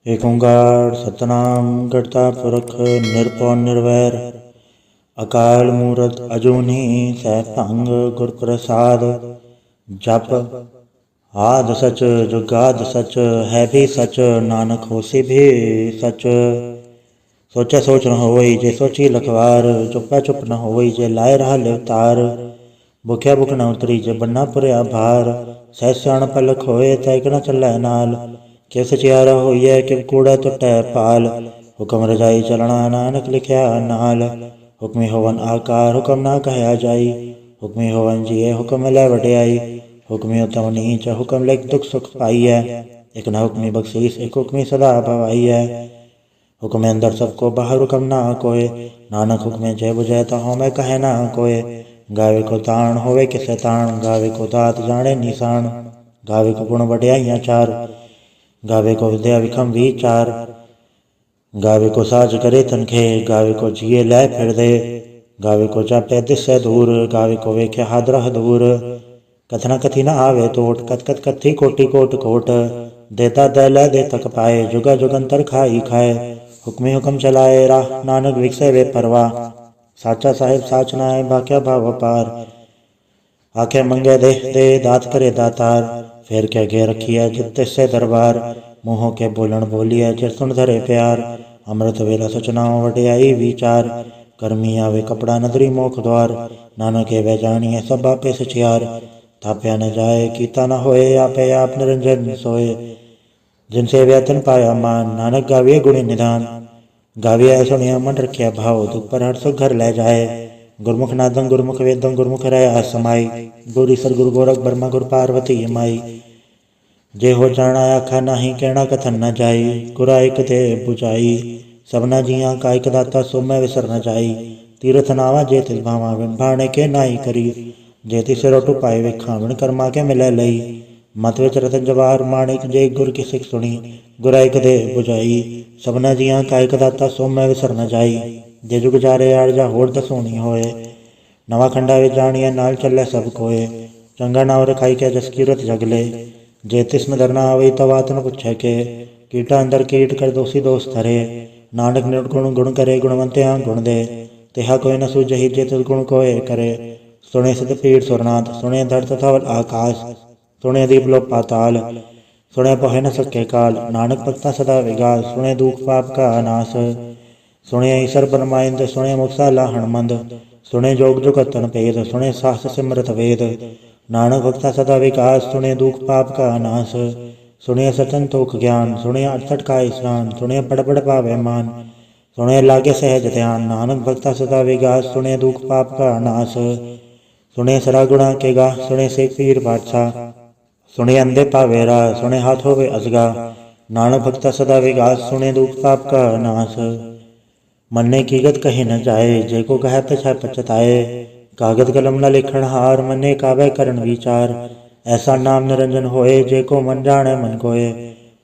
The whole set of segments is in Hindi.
ਏਕ ਓਂਕਾਰ ਸਤਨਾਮ ਕਰਤਾ ਪੁਰਖ ਨਿਰਭਉ ਨਿਰਵੈਰ ਅਕਾਲ ਮੂਰਤ ਅਜੂਨੀ ਸੈਭੰ ਗੁਰ ਪ੍ਰਸਾਦ। ਜਪ ਆਦਿ ਸਚ ਜੁਗਾਦਿ ਸਚ ਹੈ ਵੀ ਸਚ ਨਾਨਕ ਹੋਸੀ ਵੀ ਸਚ। ਸੋਚੈ ਸੋਚ ਨ ਹੋਈ ਜੇ ਸੋਚੀ ਲਖਵਾਰ, ਚੁੱਪੈ ਚੁੱਪ ਨ ਹੋਈ ਜੇ ਲਾਏ ਰਹਾ ਲਿਵਤਾਰ। ਭੁਖਿਆ ਭੁਖ ਨ ਉਤਰੀ ਜੇ ਬੰਨਾ ਭੁਰਿਆ ਭਾਰ, ਸਹਿ ਸਿਆਣਪ ਲਖ ਹੋਏ ਤੈ ਇਕ ਨ ਚੱਲੈ ਨਾਲ। ਕਿਵ ਸਚਿਆਰਾ ਹੋਈਐ ਕਿਵ ਕੂੜਾ ਟੁੱਟੈ ਭਾਲ, ਹੁਕਮ ਰਜਾਈ ਚਲਣਾ ਨਾਨਕ ਲਿਖਿਆ ਨਾਲ। ਹੁਕਮੀ ਹੋਵਨ ਆਕਾਰ ਹੁਕਮ ਨਾ ਕਹਿਆ ਜਾਈ, ਹੁਕਮੀ ਹੋਵਨ ਜੀਏ ਹੁਕਮ ਮਿਲੈ ਵਡਿਆਈ। ਹੁਕਮੀ ਉਤਮ ਨੀਚ ਹੁਕਮ ਲਿਖ ਦੁਖ ਸੁਖ ਪਾਈਐ, ਇਕ ਨ ਹੁਕਮੀ ਬਖਸ਼ੀਸ ਇਕ ਹੁਕਮੀ ਸਦਾ ਭਵਾਈਐ। ਹੁਕਮੇ ਅੰਦਰ ਸਭ ਕੋ ਬਾਹਰ ਹੁਕਮ ਨਾ ਕੋਇ, ਨਾਨਕ ਹੁਕਮੇ ਜੈ ਬੁਝੈ ਤਹੁ ਮੈਂ ਕਹੈ ਨਾ ਕੋਇ। ਗਾਵੇ ਕੋ ਤਾਣ ਹੋਵੇ ਕਿਸੈ ਤਾਣ, ਗਾਵੇ ਕੋ ਦਾਤ ਜਾਣੇ ਨਿਸ਼ਾਨ। ਗਾਵੇ ਕੋ ਗੁਣ ਵਡਿਆਈਆਂ ਚਾਰ, ਗਾਵੇ ਕੋ ਵਿਦਿਆ ਵਿਖਮ ਵੀਚਾਰ। ਗਾਵੇ ਕੋ ਸਾਜ ਕਰੇ ਤਨਖੇ, ਗਾਵੇ ਕੋ ਜੀਏ ਲੈ ਫਿਰਦੇ। ਗਾਵੇ ਕੋ ਜਾਪੈ ਦਿਸੈ ਦੂਰ, ਗਾਵੇ ਕੋ ਵੇਖੈ ਹਾਦਰਾ ਦੂਰ। ਕਥਨਾ ਕਥੀ ਨ ਆਵੇ ਟੋਟ, ਕਥ ਕਥ ਕਥੀ ਕੋਟੀ ਕੋਟ ਕੋਟ। ਦੇਤਾ ਦੈ ਲੈ ਦੇ ਤਕ ਪਾਏ, ਜੁਗਾ ਜੁਗੰਤਰ ਖਾਈ ਖਾਏ। ਹੁਕਮੀ ਹੁਕਮ ਚਲਾਏ ਰਾਹ, ਨਾਨਕ ਵਿਖਸੈ ਵੇ ਪਰਵਾਹ। ਸਾਚਾ ਸਾਹਿਬ ਸਾਚ ਨਾਇ ਭਾਖਿਆ ਭਾਵ ਅਪਾਰ, ਆਖੇ ਮੰਗੇ ਦੇ ਦੇ ਦਾਤ ਕਰੇ ਦਾਤਾਰ। ਫੇਰ ਕੇ ਗੇ ਰਖੀਐ ਜਿਤ ਤਿਸੈ ਦਰਬਾਰ, ਮੂੰਹੋਂ ਕੇ ਬੋਲਣ ਬੋਲੀਐ ਜਿਤ ਸੁਣ ਧਰੇ ਪਿਆਰ। ਅੰਮ੍ਰਿਤ ਵੇਲਾ ਸਚ ਨਾਉ ਵਡਿਆਈ ਵਿਚਾਰ, ਕਰਮੀ ਆਵੇ ਕਪੜਾ ਨਦਰੀ ਮੋਖ ਦੁਆਰ। ਨਾਨਕ ਏਵੈ ਜਾਣੀਐ ਸਭ ਆਪੇ ਸਚਿਆਰ, ਥਾਪਿਆ ਨ ਜਾਏ ਕੀਤਾ ਨ ਹੋਏ ਆਪੇ ਆਪ ਨਿਰੰਜਨ ਸੋਏ। ਜਿਨ ਸੇਵਿਆ ਤਿਨ ਪਾਇਆ ਮਾਨ, ਨਾਨਕ ਗਾਵੀਐ ਗੁਣੀ ਨਿਧਾਨ। ਗਾਵੀਐ ਸੁਣਿਆ ਮਨ ਰਖਿਆ ਭਾਉ, ਦੁਖ ਪਰ ਹਰਿ ਸੁਖ ਘਰ ਲੈ ਜਾਏ। ਗੁਰਮੁਖ ਨਾਦੰ ਗੁਰਮੁਖ ਵੇਦੰ ਗੁਰਮੁਖ ਰਹਿਆ ਸਮਾਈ, ਗੁਰ ਈਸਰ ਗੁਰ ਗੋਰਖ ਬਰਮਾ ਗੁਰ ਪਾਰਵਤੀ ਮਾਈ। ਜੇ ਹੋ ਜਾਣਾ ਆਖਾ ਨਾਹੀ ਕਹਿਣਾ ਕਥਨ ਨ ਜਾਈ, ਗੁਰਾ ਇਕ ਤੇ ਬੁਝਾਈ। ਸਭਨਾ ਜੀਆਂ ਕਾ ਇਕ ਦਾਤਾ ਸੋ ਮੈਂ ਵਿਸਰ ਨ ਜਾਈ। ਤੀਰਥ ਨਾਵਾ ਜੇ ਤਿਸ ਭਾਵਾ ਵਿਣ ਭਾਣੇ ਕੇ ਨਾਹੀ ਕਰੀ, ਜੇ ਤਿਸ ਰੋਟੂ ਪਾਏ ਵੇਖਾਂ ਵਿਣ ਕਰਮਾ ਕੇ ਮਿਲੈ ਲਈ। ਮਤ ਵਿੱਚ ਰਤਨ ਜਵਾਹਰ ਮਾਣਿਕ ਜੇ ਗੁਰ ਕੀ ਸਿੱਖ ਸੁਣੀ, ਗੁਰਾ ਇਕ ਤੇ ਬੁਝਾਈ। ਸਭਨਾ ਜੀਆਂ ਕਾ ਇਕ ਦਾਤਾ ਸੋ ਮੈਂ ਵਿਸਰ ਨ ਜਾਈ, ਜੇ ਜੁਗ ਜਾਰੇ ਆਰਜਾ ਹੋਰ ਦਸੋਣੀ ਹੋਏ। ਨਵਾਂ ਖੰਡਾ ਵਿੱਚ ਜਾਣੀਐ ਨਾਲ ਚੱਲੇ ਸਭ ਕੋਏ, ਚੰਗਾ ਨਾਉ ਰਖਾਈ ਕੇ ਜਸ ਕੀਰਤ ਜਗਲੇ। ਜੇ ਤਿਸ ਨ ਦਰਨਾ ਆਵਈ ਤਾ ਵਾਤ ਨ ਪੁੱਛੈ ਕੇ, ਕੀਟਾ ਅੰਦਰ ਕੀਟ ਕਰ ਦੋਸੀ ਦੋਸ ਧਰੇ। ਨਾਨਕ ਨਿਰਗੁਣ ਗੁਣ ਕਰੇ ਗੁਣਵੰਤਿਆਂ ਗੁਣ ਦੇ, ਤਿਹਾ ਕੋਈ ਨ ਸੂਝਹੀ ਜੇ ਤਿਸ ਗੁਣ ਕੋਏ ਕਰੇ। ਸੁਣੇ ਸਿਧ ਪੀੜ ਸੁਰਨਾਥ, ਸੁਣੇ ਧਰਤ ਧਵਲ ਆਕਾਸ। ਸੁਣੇ ਦੀਪ ਲੋਕ ਪਾਤਾਲ, ਸੁਣੇ ਪੋਹਿ ਨ ਸਕੇ ਕਾਲ। ਨਾਨਕ ਭਗਤਾ ਸਦਾ ਵਿਗਾਸ, ਸੁਣੇ ਦੁਖ ਪਾਪ ਕਾ ਨਾਸ। ਸੁਣੇ ਈਸਰ ਬਰਮਾਇੰਦ, ਸੁਣੇ ਮੁਕਤਾ ਲਾਹਣ ਮੰਦ। ਸੁਣੇ ਜੋਗ ਜੁਗਤਨ ਭੇਦ, ਸੁਣੇ ਸਾਸ ਸਿਮਰਤ ਵੇਦ। ਨਾਨਕ ਭਗਤਾ ਸਦਾ ਵਿਕਾਸ, ਸੁਣੇ ਦੁਖ ਪਾਪ ਕਾ ਨਾਸ। ਸੁਣੇ ਸਚਨ ਤੋਖ ਗਿਆਨ, ਸੁਣੇ ਅਠਸਠ ਕਾ ਇਸਨਾਨ। ਸੁਣੇ ਪੜ ਪੜ ਪਾਵੈ ਮਾਨ, ਸੁਣੇ ਲਾਗੇ ਸਹਿਜ ਧਿਆਨ। ਨਾਨਕ ਭਗਤਾ ਸਦਾ ਵਿਗਾਸ, ਸੁਣੇ ਦੁਖ ਪਾਪ ਕਾ ਨਾਸ। ਸੁਣੇ ਸਰਾ ਗੁਣਾ ਕੇ ਗਾ, ਸੁਣੇ ਸੇਖ ਪੀਰ ਬਾਦਸ਼ਾਹ। ਸੁਣੇ ਅੰਧੇ ਪਾਵੇ ਰਾਹ, ਸੁਣੇ ਹਾਥ ਹੋਵੇ ਅਸਗਾ। ਨਾਨਕ ਭਗਤਾ ਸਦਾ ਵਿਗਾਸ, ਸੁਣੇ ਦੁਖ ਪਾਪ ਕਾ ਨਾਸ। ਮੰਨੇ ਕੀਗਤ ਕਹੀ ਨ ਜਾਏ, ਜੇ ਕੋ ਕਹੈ ਪਿਛੈ ਪਛਤਾਏ। ਕਾਗਦ ਕਲਮ ਨ ਲਿਖਣ ਹਾਰ, ਮੰਨੇ ਕਾਵੈ ਕਰਨ ਵਿਚਾਰ। ਐਸਾ ਨਾਮ ਨਿਰੰਜਨ ਹੋਏ, ਜੇ ਕੋ ਮਨ ਜਾਣੈ ਮਨ ਕੋਏ।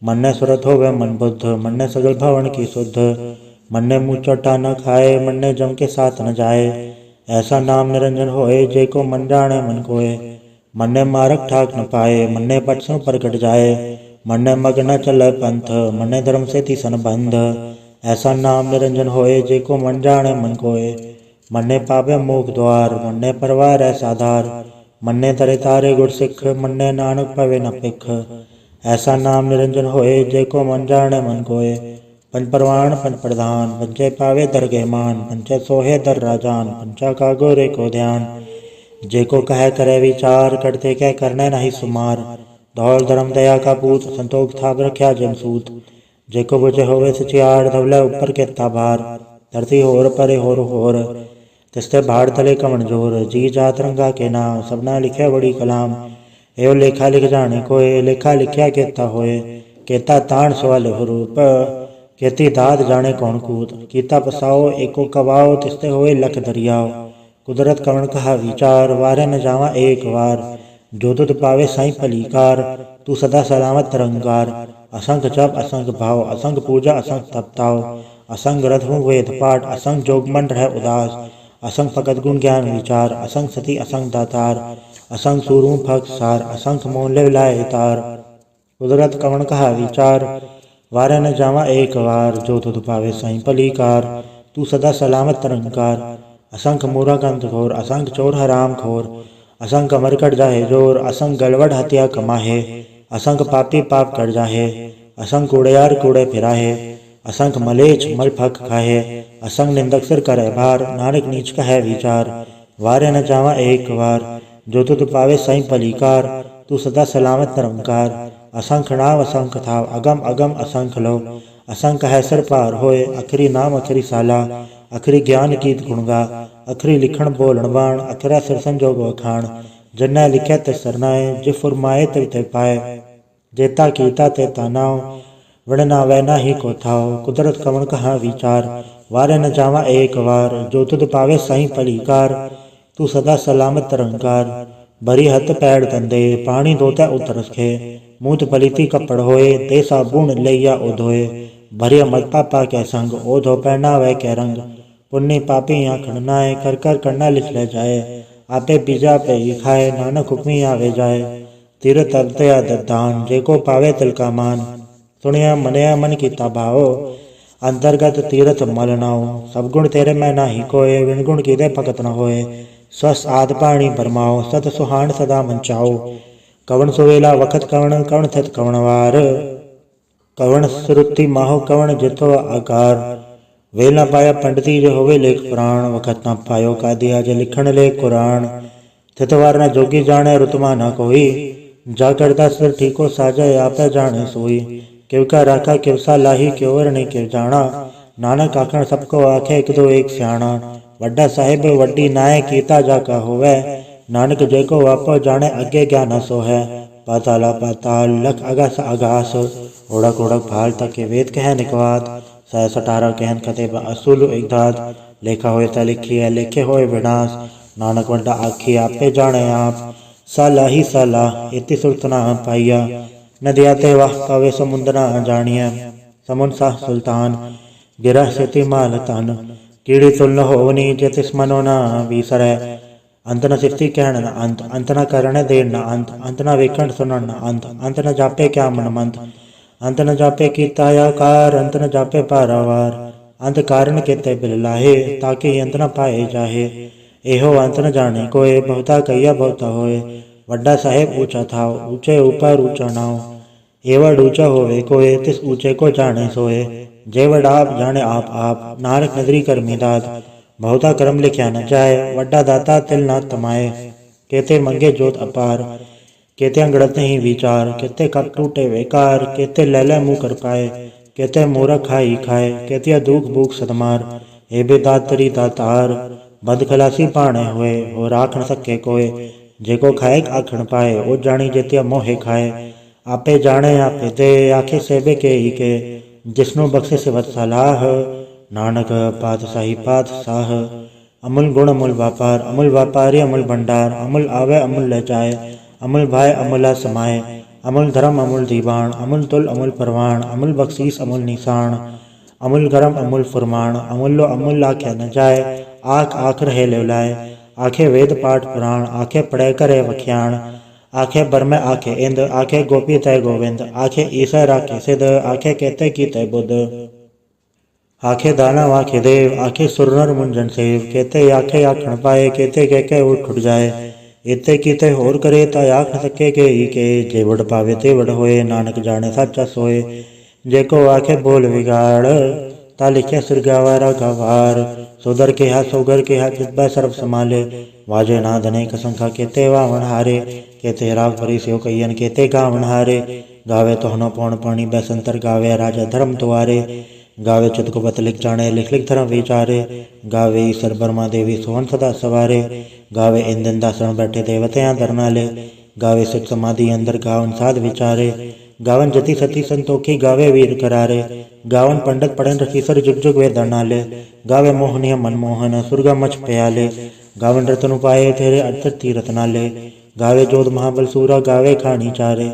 ਮੰਨੇ ਸੁਰਤ ਹੋਵੇ ਮਨ ਬੁੱਧ, ਮੰਨੇ ਸਗਲ ਭਵਨ ਕੀ ਸੁਧ। ਮੰਨੇ ਮੂੰਹ ਚੋਟਾ ਨ ਖਾਏ, ਮੰਨੇ ਜਮ ਕੇ ਸਾਥ ਨ ਜਾਏ। ਐਸਾ ਨਾਮ ਨਿਰੰਜਨ ਹੋਏ, ਜੇ ਕੋ ਮਨ ਜਾਣੈ ਮਨ ਕੋਏ। ਮੰਨੇ ਮਾਰਗ ਠਾਕ ਨ ਪਾਏ, ਮੰਨੇ ਪਟ ਸੋ ਪ੍ਰਗਟ ਜਾਏ। ਮੰਨੇ ਮਗ ਨ ਚੱਲੈ ਪੰਥ, ਮੰਨੇ ਧਰਮ ਸੇਤੀ ਸੰਬੰਧ। ਐਸਾ ਨਾਮ ਨਿਰੰਜਨ ਹੋਏ, ਜੇ ਕੋ ਮਨ ਜਾਣੈ ਮਨ ਕੋਏ। ਮੰਨੇ ਪਾਵੈ ਮੋਖ ਦੁਆਰ, ਮੰਨੇ ਪਰਵਾਰੈ ਸਾਧਾਰ। ਮੰਨੇ ਤਰੇ ਤਾਰੇ ਗੁਰ ਸਿੱਖ, ਮੰਨੇ ਨਾਨਕ ਪਵੇ ਨ ਭਿਖ। ਐਸਾ ਨਾਮ ਨਿਰੰਜਨ ਹੋਏ, ਜੇ ਕੋ ਮਨ ਜਾਣੈ ਮਨ ਕੋਏ। ਪੰਜ ਪਰਵਾਣ ਪੰਜ ਪ੍ਰਧਾਨ, ਪੰਚੇ ਪਾਵੇ ਦਰਗਹਿ ਮਾਨ। ਪੰਚੇ ਸੋਹੇ ਦਰ ਰਾਜਾਨ, ਪੰਚਾ ਕਾ ਗੋਰੇ ਕੋ ਧਿਆਨ। ਜੇ ਕੋ ਕਹੈ ਕਰੈ ਵਿਚਾਰ, ਕਰਤੇ ਕਹਿ ਕਰਨੈ ਨਾਹੀ ਸੁਮਾਰ। ਦੌਲ ਧਰਮ ਦਇਆ ਕਾ ਪੂਤ, ਸੰਤੋਖ ਥਾਪ ਰਖਿਆ ਜਮ ਸੂਤ। ਜੇ ਕੋ ਬੁਝੇ ਹੋਵੇ ਸਚਿਆਰ, ਧਵਲੇ ਉੱਪਰ ਕੀਤਾ ਭਾਰ। ਧਰਤੀ ਹੋਰ ਪਰੇ ਹੋਰ ਹੋਰ, ਤਿਸਤੇ ਭਾੜ ਤਲੇ ਕਵਣ ਜੋਰ। ਜੀ ਜਾਤ ਰੰਗਾ ਕੇ ਨਾਮ, ਸਭਨਾ ਲਿਖਿਆ ਬੜੀ ਕਲਾਮ। ਇਹੋ ਲੇਖਾ ਲਿਖ ਜਾਣੇ ਕੋਏ, ਲੇਖਾ ਲਿਖਿਆ ਕੀਤਾ ਹੋਏ। ਕੀਤਾ ਤਾਣ ਸਵਾਲ ਹਰੂਪ, ਕੀਤੀ ਦਾਤ ਜਾਣੇ ਕੌਣ ਕੂਤ। ਕੀਤਾ ਪਸਾਓ ਏਕੋ ਕਵਾਓ, ਤਿਸਤੇ ਹੋਏ ਲਖ ਦਰਿਆਓ। ਕੁਦਰਤ ਕਵਣ ਕਹਾ ਵਿਚਾਰ, ਵਾਰੇ ਨ ਜਾਵਾ ਏਕ ਵਾਰ। ਜੋ ਤੁਧ ਪਾਵੇ ਸਾਈ ਭਲੀਕਾਰ, ਤੂੰ ਸਦਾ ਸਲਾਮਤ ਨਿਰੰਕਾਰ। असंख जप असंख भाव, असंख पूजा असंख तपताओ। असंख रथ हूँ वेद पाठ, असंख जोग मन रह उदास। असंख फकत गुण ज्ञान विचार, असंख सती असंख दातार। असंख सूर हूँ फक सार, असंख मोह ले लाए तार। कुदरत कवण कहा विचार, वारे न जावा एक वार, जो तुध पावे साईं भलीकार। तू सदा सलामत निरंकार, असंख मूरा कंत घोर, असंख चोर हराम खोर, असंख मरकट जाहे जोर, असंख गड़बड़ हत्या कमाहे, असंख पापी पाप कर जाहे, असंख कूड़ेयार कूड़े फिराहे, असंख मलेच मल फक खाहे, असंख निंदक सिर करे भार, नानक नीच कहे विचार। वारे न जावा एक वार, जो तुध पावे साईं भलीकार। तू सदा सलामत निरंकार, असंख नाम असंख थाव, अगम अगम असंख लो, असंख है सिर पार होए, अखरी नाम अखरी साला, अखरी ज्ञान कीत गुणगा, अखरी लिखण बोलण बाण, अखरा सिर संजोग वखाण। जन्नै लिखे ते सरनाए, जे फुरमाए ते ते पाए, जेता कीता ते तानाओ, वड़ना वैना ही को थाओ, कुदरत कवन कहाँ विचार। वारे न जावा एक वार, जो तुध पावे साईं भलीकार। तू सदा सलामत निरंकार, भरी हथ पैड़ तंदे, पानी धोते उतर रखे, मूत पलीती कपड़ होए, ते साबुन लैया ओ धोए। भरिया मत पापा के संग, ओ धो पहना वह के रंग, पुण्य पापी आखण नाए, कर कर करना लिख ले जाए। आपे बीजा पे ही खाए, नानक हुक्मी आवे जाए। तीरथ अवतया दान, जेको पावे तिल का मान, सुनिया मनया मन कीता भाओ, अंतर्गत तीरथ मल नाओ। सब गुण तेरे मैं नाही कोय, विण गुण कीदे भगत न होए। स्वस्थ आद पाणी भरमाओ, सत सुहान सदा मंचाओ। कवन सुवेला वखत कवन, कवन थित कवन वार, कवन श्रुति माहो कवन जितो आकार। वेल न पाया पंडिती जो होवे लेख पुराण, वखत न पायो का दिया जे लिखण ले कुरान। थितवार न जोगी जाने रुतमा न कोई, जा करता सिर ठीको साजा आपे जाने सोई। क्यों का राखा क्यों सा लाही, क्यों नहीं क्यों जाना, नानक आखण सबको आखे एक दो एक स्याणा। वड्डा साहिब वड्डी नाय, कीता जाका होवे, नानक जेको आपो जाने अगे ज्ञान सो है। पाताला पाताल लख अगस आगास, ओढ़क ओढ़क भाल तके वेद कह निकवात। 118 कहन कते असूल एक दात, लेखा होए ता लिखी है लेखे होए विनाश। नानक वड्डा आखी आपे जाने आप, साला ही साला इति सुरत ना पाइया। नदिया ते वाह पावे समुद्र न जानिया, समुद्र साह सुल्तान गिरह सेति माल तन। कीड़ी तुल न होवनी, जे तिस मनो न बीसरै, अंत न सिफती कहण न अंत, अंत न करणे देण न अंत, अंत न वेखण सुनण न अंत, अंत न जापे क्या मन मंत, अंत न जापे कीता आकार, अंत न जापे पारावार। अंत कारण केते बिल लाहे, ताकि अंत न पाए जाहे। एहो अंत न जाने कोय, बहुता कहिया बहुता होए। वड्डा साहेब ऊंचा थाव, ऊंचे ऊपर ऊंचा नाव, एवड ऊंचा होवे कोय, तिस ऊंचे को जाने सोए। जेवड आप जाने आप, नानक नदरी करमी दात, बहुता कर्म लिख्या न जाए। वड्डा दाता तिल न तमाए, केते मंगे जोत अपार, केते अंगड़त नहीं विचार। केते कप टूटे बेकार, केते लैले मुँह कर पाए, केते मूरख खाई खाए, केतिया दुख भूख सदमार। हे बे दातरी दातार, बद खलासी पाणे होए, हो राख न सके कोय। जेको खाए आखण पाए, ओ जानी जेतिया मोहे खाए। आपे जाने आपे दे, आखे सेबे के ही के, जिसनु बख्शे सिवत सलाह। नानक पातशाही पातशाह, अमूल गुण अमूल व्यापार, अमूल व्यापारी अमूल भंडार। अमूल आवे अमूल ले जाए, अमूल भाई अमूला समाए। अमूल धर्म अमूल दीवान, अमूल तुल अमूल परवान। अमूल बख्शीस अमूल निशान, अमूल गरम अमूल फुरमान। अमूल्यो अमूल आखे न जाए, आख आख रहे लेवलाए। आखे वेद पाठ पुराण, आखे पढ़े करे वख्याण। आखे बरमे आखे इंद, आखे गोपी तय गोविंद। आखे ईसर आखे सिद्ध, आखे केते की तय बुद्ध। आखे दानव आखे देव, आखे सुरनर मुंजन सेव। केते आखे आखण पाए, केते के उठ उठ जाए। इते कीते होर करे, ता आख न सके के ही के। जेवड पावे तेवड होए, नानक जाने साचा सोए। जेको आखे बोल विगाड़, ता लिखे सुरगावारा गवार। सोदर के हा सोगर के हा, जितबा सर्व समाले। वाजे नाद अनेक संखा, केते वावण हारे। केते राग भरी स्यो कहियन, केते गावण हारे। गावे तोहनो पौण पाणी बैसंतर, गावे राजा धर्म तुआरे। गावे चित को बत लिख जाने, लिख लिख धर्म विचारे। गावे ईसर बर्मा देवी सोहन सदा सवारे। गावे इंदन दासण बैठे देवतयां दरनाले। गावे सुख समाधि अंदर, गावन साध विचारे। गावन जति सती संतोखी, गावे वीर करारे। गावन पंडित पढ़न रखीसर, जुग जुग वे दरनाले। गावे मोहनिया मनमोहन, सुरगा मच प्याले। गावन रतन उपाय, तेरे अड़सठ तीरथ नाले। गावे जोध महाबल सूरा, गावे खानी चारे।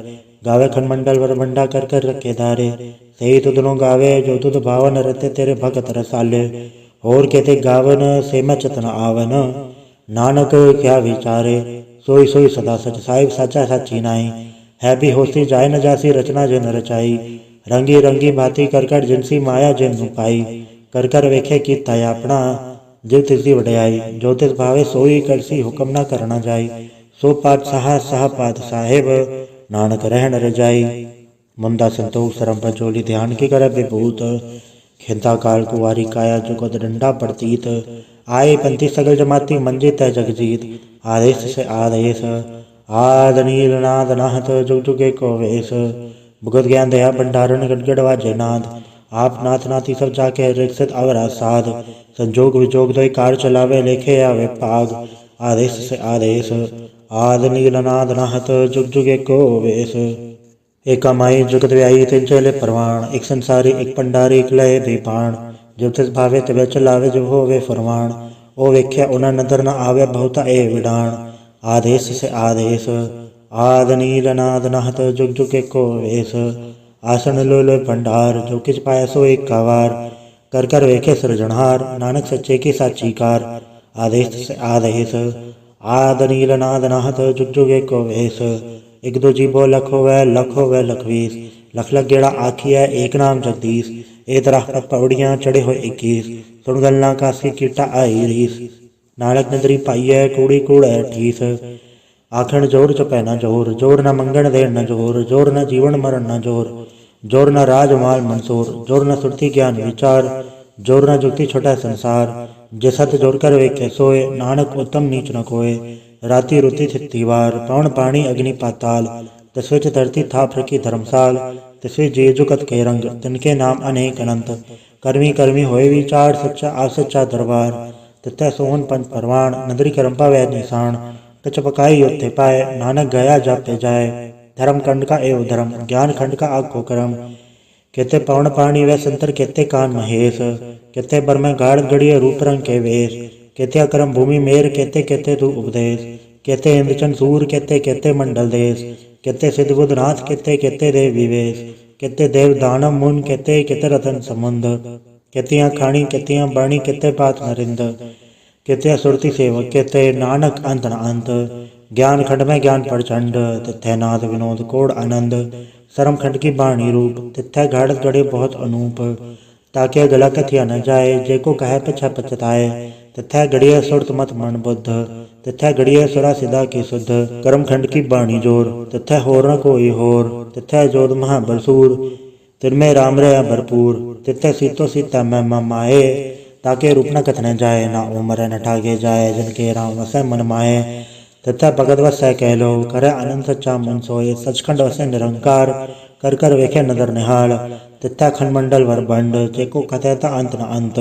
गावे खनमंडल वर बंडा, कर कर रखे धारे। सही तुदनो गावे, जो तुद भावन रते तेरे भगत रसाले। और केते गावन, से मैं चतन आवन। नानक क्या विचारे, सोई सोई सदा सच। साहिब साचा साची नाई, है भी होसी जाय न जासी, रचना जो न रचाई। रंगी रंगी भांति कर कर जिनसी माया जिन पाई, कर कर वेखे की ताया अपना जिव तिसदी वड्याई। जो तिस भावे सोई करसी हुक्म न करना जाई, सो पातशाह साह पात साहिब नानक रहन रजाई। मुंदा संतोष सरम पंचोली ध्यान की कर विभूत, खिंता काल कुवारी काया जुगत डंडा प्रतीत। आए पंथी सगल जमाती मंजे तय जगजीत, आदेश से आदेश आद नील नाद नाहत जुग जुगे को वेश। भुगत ज्ञान दया भंडारण गड़गड़ वाजे नाद, आप नाथ नाथी सब जाके रिक्सित अवरा साध। संजोग विजोग दई कार चलावे लेखे आवे पाग, आदेश से आदेश आद नील नाद नाहत जुग जुगे को वेश। एक माई जुगत व्याई तिन चले परवान, एक संसारी एक पंडारी एक लय दीपान। जब तिस भावे तिवे चलावे जब होवे फरमान, ओ वेख्या उना नदर न आवे बहुता ए विडान। आदेश से आदेश आद नील नाद नाहत जुग जुगे को वेश। आसन लो लो भंडार जो किच पाया सो एक कावार, कर कर वेखे सृजनहार नानक सच्चे की साची कार। आदेश से आदेश आद नील नाद नाहत जुग जुगे को वेश। एक दो जीबो लख होवै लखवीस, लख लख गेड़ा आखिया एक नाम जगदीश। ए तरह पर पौड़ियाँ चढ़े हो 21, सुन गलना कासी कीटा आई रीस। नानक नदरी पाइय कूड़ी कूड़ ठीस, आखण जोर चपै न जोर, जोर न मंगण देण न जोर, जोर न जीवन मरण न जोर, जोर न राज माल मंसूर, जोर न सुरती ज्ञान विचार, जोर न जुक्ति छोटा संसार। जे सत जोर कर वेखे सोए, नानक उत्तम नीच न कोय। राति रुति थितिवार पवन पानी अग्नि पाताल, तस्विच धरती थाप रखी धर्मसाल। तस्वी जे जुगत के रंग तिनके नाम अनेक अनंत, कर्मी कर्मी होए विचार सच्चा आप सच्चा दरबार। तथा सोहन पंच परवान नदरी करम्पा वै निशान, कच पकाई योथे पाए नानक गया जाते जाए। धर्म खंड का एवं धर्म ज्ञान खंड का आको करम, कहते पवन पानी व संतर कहते कान महेश। कहते बर में गाढ़ गढ़िय रूप रंग के वेश, कहते अक्रम भूमि मेर कहते कहते तू उपदेश। कहते इंद्रचन सूर कहते कहते मंडल देश, कहते सिद्ध बुद्ध नाथ कहते कहते देव विवेश। कहते देव दानव मुन कहते कहते रतन समुंद, कहतियाँ खाणी कहतियाँ बाणी कहते पात नरिंद। कहते सुरती सेवक कहते नानक अंत न अंत, ज्ञान खंड में ज्ञान प्रचंड तिथै नाद विनोद कोड आनंद। शर्म खंड की बाणी रूप तिथै गाढ़ गढ़े बहुत अनूप, ताके गला कथिया न जाए जेको कहे पछा पछताए। तथा गढ़िया सुरत मत मन बुद्ध, तथा गढ़िया सुरा सिदा की शुद्ध। कर्म खंड की बाणी जोर तथा होर न कोई होर, तथा जोध महाबलसूर तिनमें राम रहा भरपूर। तिथै सीतो सीता मैं माए, ताके रूप न कथने जाए ना उमर न ठागे जाए। जिनके राम वसै मन माए, तथा भगत वसै कह लो करे आनंद सच्चा मन सोए। सचखंड वसै निरंकार कर कर वेखे नदर निहाल, तथा खंडमंडल वर बंड जेको कथैता अंत न अंत।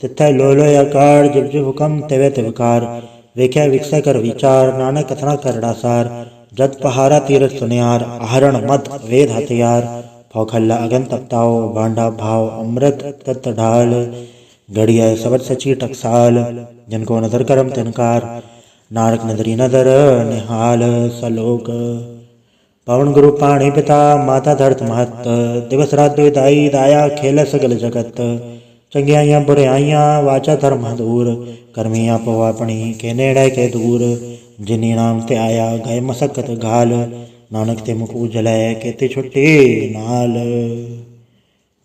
तिथै लो लो आकार जिब जिब हुक्म तिवे तिवकार, वेख्या विकसै कर विचार नानक कथना करड़ा सार। जत पहारा तीरथ सुनियार आहरण मत वेद हथियार, फौखल्ला अगन तपताओ भांडा भाव अमृत तत् ढाल। घड़िया सबद सची टकसाल जिनको नदर करम तिनकार, नानक नदरी नदर निहाल सलोक। पवन गुरु पाणी पिता माता धरत महत, दिवस रात दुदाई दाया खेल सगल जगत। चंगियाइयाँ बुराइयाँ वाचा धर्म दूर, कर्मियाँ पवापणी के नेड़े के दूर। जिनी नाम ते आया गए मसकत घाल, नानक ते मुख उजलै केते छुट्टी नाल।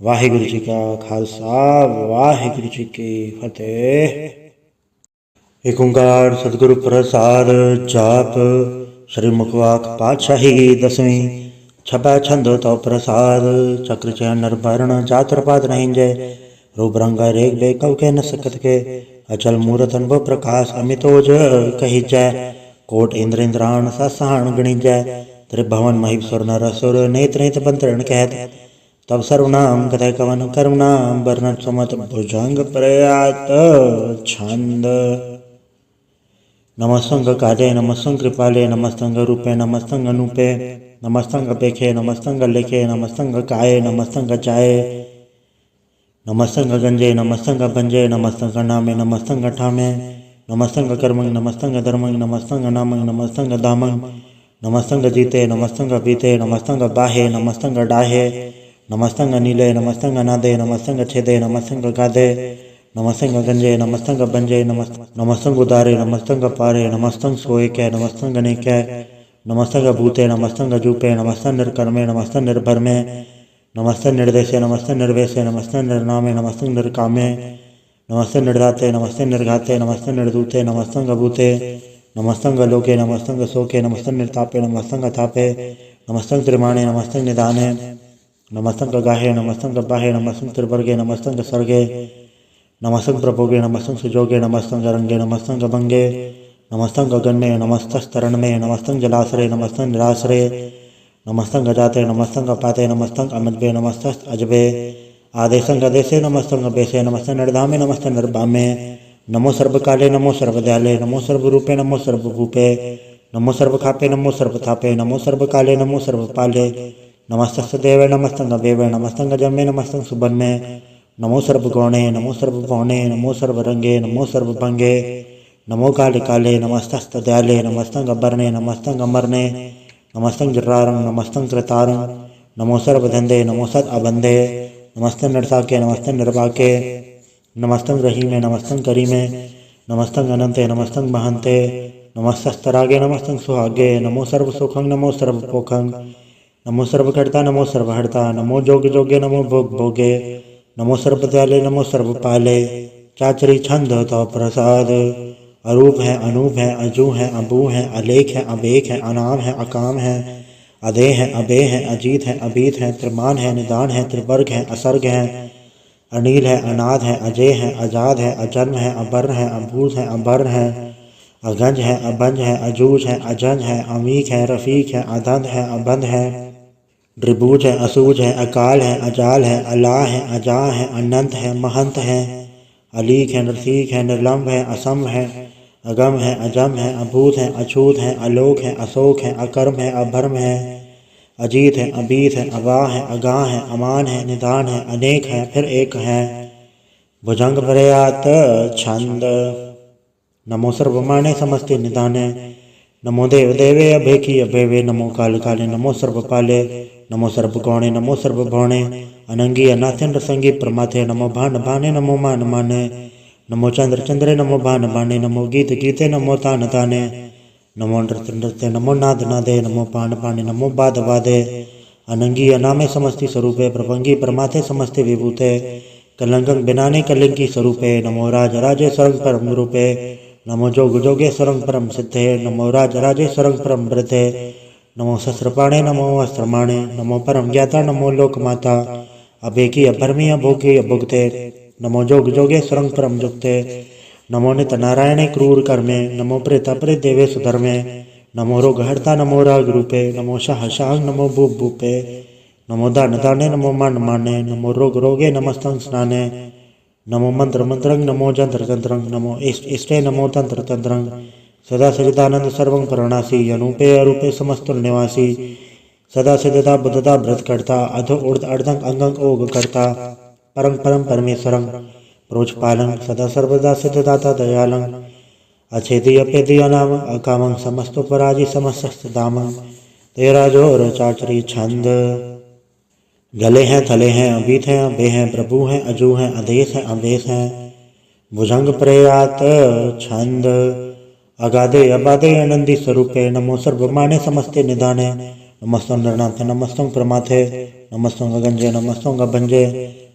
वाहिगुरु जी का खालसा वाहिगुरु जी की फतेह। एक ओंकार सतगुरु प्रसाद जाप। श्री मुखवाक पातशाही दसवीं छपै छंद तो प्रसाद। चक्र चैन नरभरण जातर पाद नहीं जय, रूप रंगा रेख बे कव के न सकत के। अचल मूरत अनुभव प्रकाश अमितोज कही जय, कोट इंद्र इंद्राण ससाण गणि जय। त्रिभवन महीश्वर नर असुर नेत नेत बंतरण कहत, तब सर्वनाम कथय कवन कर्म नाम वर्णन सुमत भुजंग प्रयात छंद। नमस्तंग काजे नमस्तंग कृपाले नमस्तंग रूपे नमस्तंग अनूपे नमस्तंग पेखे नमस्तंग लेखे नमस्तंग काये नमस्तंग चाये नमस्तंग गंजे नमस्तंग भंजे नमस्तंग नामे नमस्तंग ठामे नमस्तंग कर्मंग नमस्तंग धर्मंग नमस्तंग नामंग नमस्तंग धामंग नमस्तंग जीते नमस्तंग पीते नमस्तंग बाहे नमस्तंग डाहे नमस्तंग नीले नमस्तंग नादे नमस्तंग छेदे नमस्तंग गादे नमस्तंग गंजे नमस्तंग बंजे नमस्तंग उदारे नमस्तंग पारे नमस्तंग सोए कै नमस्तंग नेकै नमस्तंग भूते नमस्तंग जूपे नमस्तंग निर्कर्मे नमस्तंग निर्भर में नमस्ते निर्देशे नमस्ते निर्वेशे नमस्ते निर्नामे नमस्ते निर्कामे नमस्ते निर्धाते नमस्ते निर्घाते नमस्ते निर्दूते नमस्ते गभूते नमस्ते गलोके नमस्ते शोके नमस्ते निर्तापे नमस्ते गतापे नमस्ते त्रिमाणे नमस्ते निदाने नमस्ते गाहे नमस्ते गबाहे नमस्ते त्रिवर्गे नमस्ते सर्गे नमस्ते प्रभोगे नमस्ते सुजोगे नमस्ते रंगे नमस्ते गभंगे नमस्ते गगने नमस्तस्तरण में नमस्ते जलाश्रय नमस्ते निराश्रय नमस्ते गजाते नमस्ते गपाते नमस्ते अमजबे नमस्ते अजबे आदेशं गदेशे नमस्ते गबेशे नमस्ते निर्धामे नमस्ते निर्बामे नमो सर्वकाले नमो सर्वदयाले नमो सर्वरूपे नमो सर्वभूपे नमो सर्वखापे नमो सर्वथापे नमो सर्वकाले नमो सर्वपाले नमस्तस्य देवे नमस्ते गवेवे नमस्ते गजमे नमस्ते सुबन्मे नमो सर्वगौणे नमो सर्वभौणे नमो सर्वरंगे नमो सर्वभंगे नमो काले काले नमस्तस्तदयाले नमस्ते गब्बरने नमस्ते गमरने नमस्ते जर्रारंग नमस्ते कृतारंग नमो सर्वधंदे नमो सद अबंधे नमस्ते नरसाके नमस्ते निर्वाके नमस्ते रहीमे नमस्ते करीमे नमस्ते अनंते नमस्ते महंते नमस्तरागे नमस्ते सुहागे नमो सर्वसुखं नमो सर्वपोखं नमो सर्वकर्ता नमो सर्वहर्ता नमो जोग जोगे नमो भोग भोगे नमो सर्वदयाले नमो सर्वपाले चाचरी छंद तो प्रसाद अरूप है अनूप है अजू है अबू है अलेख है अबेख है अनाम है अकाम है अदे है अबे है अजीत है अबीत है त्रिमान है निदान है त्रिवर्ग है असर्ग है अनिल है अनाद है अजय है आजाद है अजन्म है अबर्न है अभूत है अबर्न है अगंज है अबंज है अजूज है अजंज है अमीक है रफीक है अदंध है अबंध है त्रिभुज है असूज है अकाल है अजाल है अला है अजा है अनंत है महंत है अलीक है नरसीक है निर्लम्ब है असम है अगम है अजम है अभूत है अछूत है अलोक है अशोक है अकर्म है अभर्म है अजीत है अबीत है अगाह है अगाह है अमान है निदान है अनेक है फिर एक है भुजंग प्रयात छंद नमो सर्वमाने समस्ते निदाने नमो देव देवे अभेकी अभेवे नमो काल काले नमो सर्वपाले नमो सर्वगौणे नमो सर्वभौणे अनंगी अनाथन रसंगी प्रमाथे नमो भान भाने नमो मान माने नमो चंद्र चंद्रे नमो भान भाने नमो गीत गीते नमो तान ताने नमो नृत्य नृत्य नमो नाद नादे नमो पान पाने नमो बाद वादे अनंगी अनामे समस्ति स्वरूपे प्रभंगी प्रमाथे समस्ते विभूते कलंकं बिनाने कलिंगी स्वरूपे नमो राज राजे सरंग परम रूपे नमो जोग जोगे सरंग परम सिद्धे नमो राज राजे सरंग परम वृद्धे नमो शस्त्रपाणे नमो अस्त्रमाणे नमो परम ज्ञाता नमो लोक माता अभेकी अभर्मी अभोगी अभुगते नमो जोग जोगे सरंग परम जुगते नमो नित नारायणे क्रूर कर्मे नमो प्रेता प्रेत देवे सुधर्मे नमो रोग हर्ता नमो राग रूपे नमो शाह शाह नमो भूप भूपे नमो दान दाने नमो मान माने नमो रोग रोगे नमस्तंग स्नाने नमो मंत्र मंत्रंग नमो जंत्र जंत्रंग नमो इष्टे नमो तंत्र तंत्रंग सदा सचिदानंद सर्वं परणासी अनूपे अरूपे समस्तुल निवासी सदा सिद्धता बुद्धता व्रत करता अधो उर्ध अर्धंग अंगंग ओग करता परम परम परमेश्वरं प्रोच पालं सदा सर्वदा सिद्धदाता दयालं अछेदी अपेदी अनाम अकामं समस्तो पराजि समस्त दामं तेरा जोर चाचरी छंद गले हैं थले हैं अबीत हैं अबे हैं प्रभु हैं अजू हैं अदेश हैं अवेश हैं भुजंग प्रयात छंद अगाधे अबाधे आनंदी स्वरूपे नमो सर्वमाने समस्ते निदाने नमस्तं नरनाथे नमस्तं प्रमाथे नमस्तं गगंजे नमस्तं गभंजे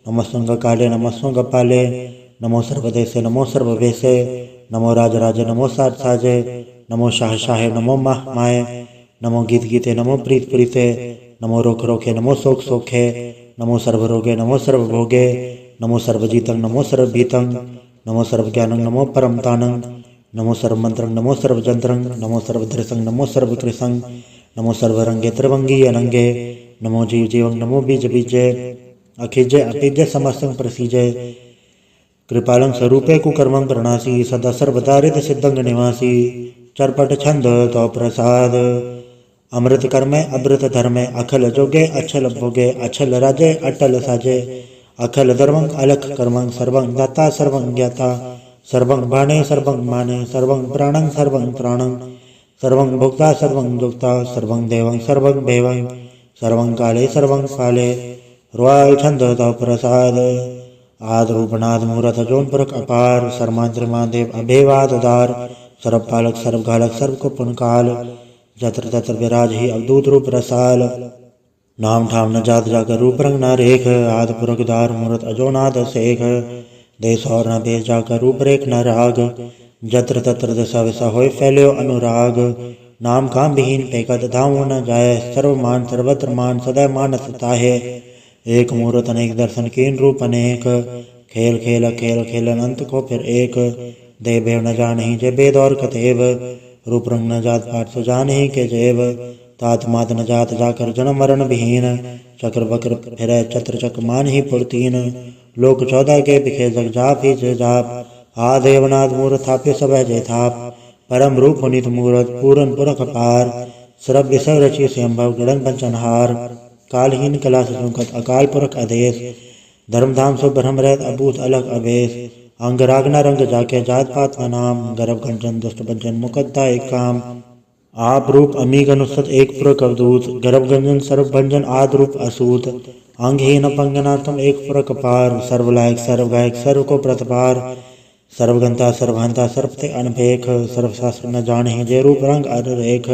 नमस्तं गकाले नमस्तं गपाले नमो सर्वदेशे नमो सर्ववेशे नमो राज राजे नमो साज साजे नमो शाह शाहे नमो माह माए नमो गीत गीते नमो प्रीत प्रीते नमो रोख रोखे नमो शोक सोखे नमो सर्वरोगे नमो सर्वभोगे नमो सर्वजीतं नमो सर्वभीतं नमो सर्वज्ञानं नमो परमतानं नमो सर्वमंत्रं नमो सर्वजंत्रं नमो सर्वधृसं नमो सर्वकृसं नमो सर्वरंगे त्रिवंगी अनंगे नमो जीव जीवं नमो बीज बीजे अखिजे अपिजे समस्तं प्रसीजे कृपालं स्वरूपे कुकर्मं प्रणासी सदा सर्वदारित सिद्धंग निवासी चरपट छंद तो प्रसाद अमृत कर्मे अमृत धर्मे अखल जोगे अछल भोगे अछल राजे अटल साजे अखल धर्मं अलख कर्मं सर्वं दाता सर्वं ज्ञाता सर्वं भाणे सर्वं माने सर्वं प्राणं सर्वं त्राणं सर्वं भोक्ता सर्वं दुक्ता सर्वं देवं सर्वं देवं सर्वं काले सर्वं काले रुआय छंद तो प्रसाद आद रूपनाद मूरत जौनपुरक अपार सर्मांत्रिमा देव अभेवादार सर्वपालक सर्वघालक सर्व को पुनकाल जत्र तत्र विराज ही अवधूत रूप रसाल नाम ठाम न जात जाकर रूप रंग न रेख, आद पुरख दार मूरत अजोनाद शेख। देश और न देश जाकर रूप रेख न राग, जत्र तत्र दशा विषा होय फैल्यो अनुराग। नाम काम विहीन पेकत धामो न जाय, सर्वमान सर्वत्र मान सदा मानस ताहे। एक मूरत अनेक दर्शन कीन रूप अनेक, खेल खेल खेल खेलन अंत को फिर एक। देव भेव न जानहि जे वेद और कतेव, रूप रंग न जात पाठ सो जानहि के जेव। तात मात न जात जाकर जन्म मरण विहीन, चक्र बक्र फिरै चत्र चक मान ही पुरतीन। लोक 14 के बिखे जग जाप ही जे जाप, आ देवनाथ मूरत थाप्य सब जय थाप। परम रूप पुनित मूरत पूरन पुरख अपार, श्रव्य सब रचि संभव गणन पंचनहार। कालहीन कला सुसंकत अकाल पुरख आदेश, धर्मधाम सो ब्रह्म रहत अभूत अलग अवेश। अंग रागना रंग जाके जात पात का नाम, गर्भ कंचन दुष्ट भंजन मुकद्दा एक काम। आप रूप अमीग अनुसत एक पुरख अवधूत, गर्भ गंजन सर्व भंजन आद रूप असूत। अंगहीन पंगनातम एक पुरख पार, सर्वलायक सर्वगायक सर्व को प्रतिपार। सर्वगंता सर्वहंता सर्वते अनभेख, सर्वशास्त्र न जाने जे रूप रंग अरेख।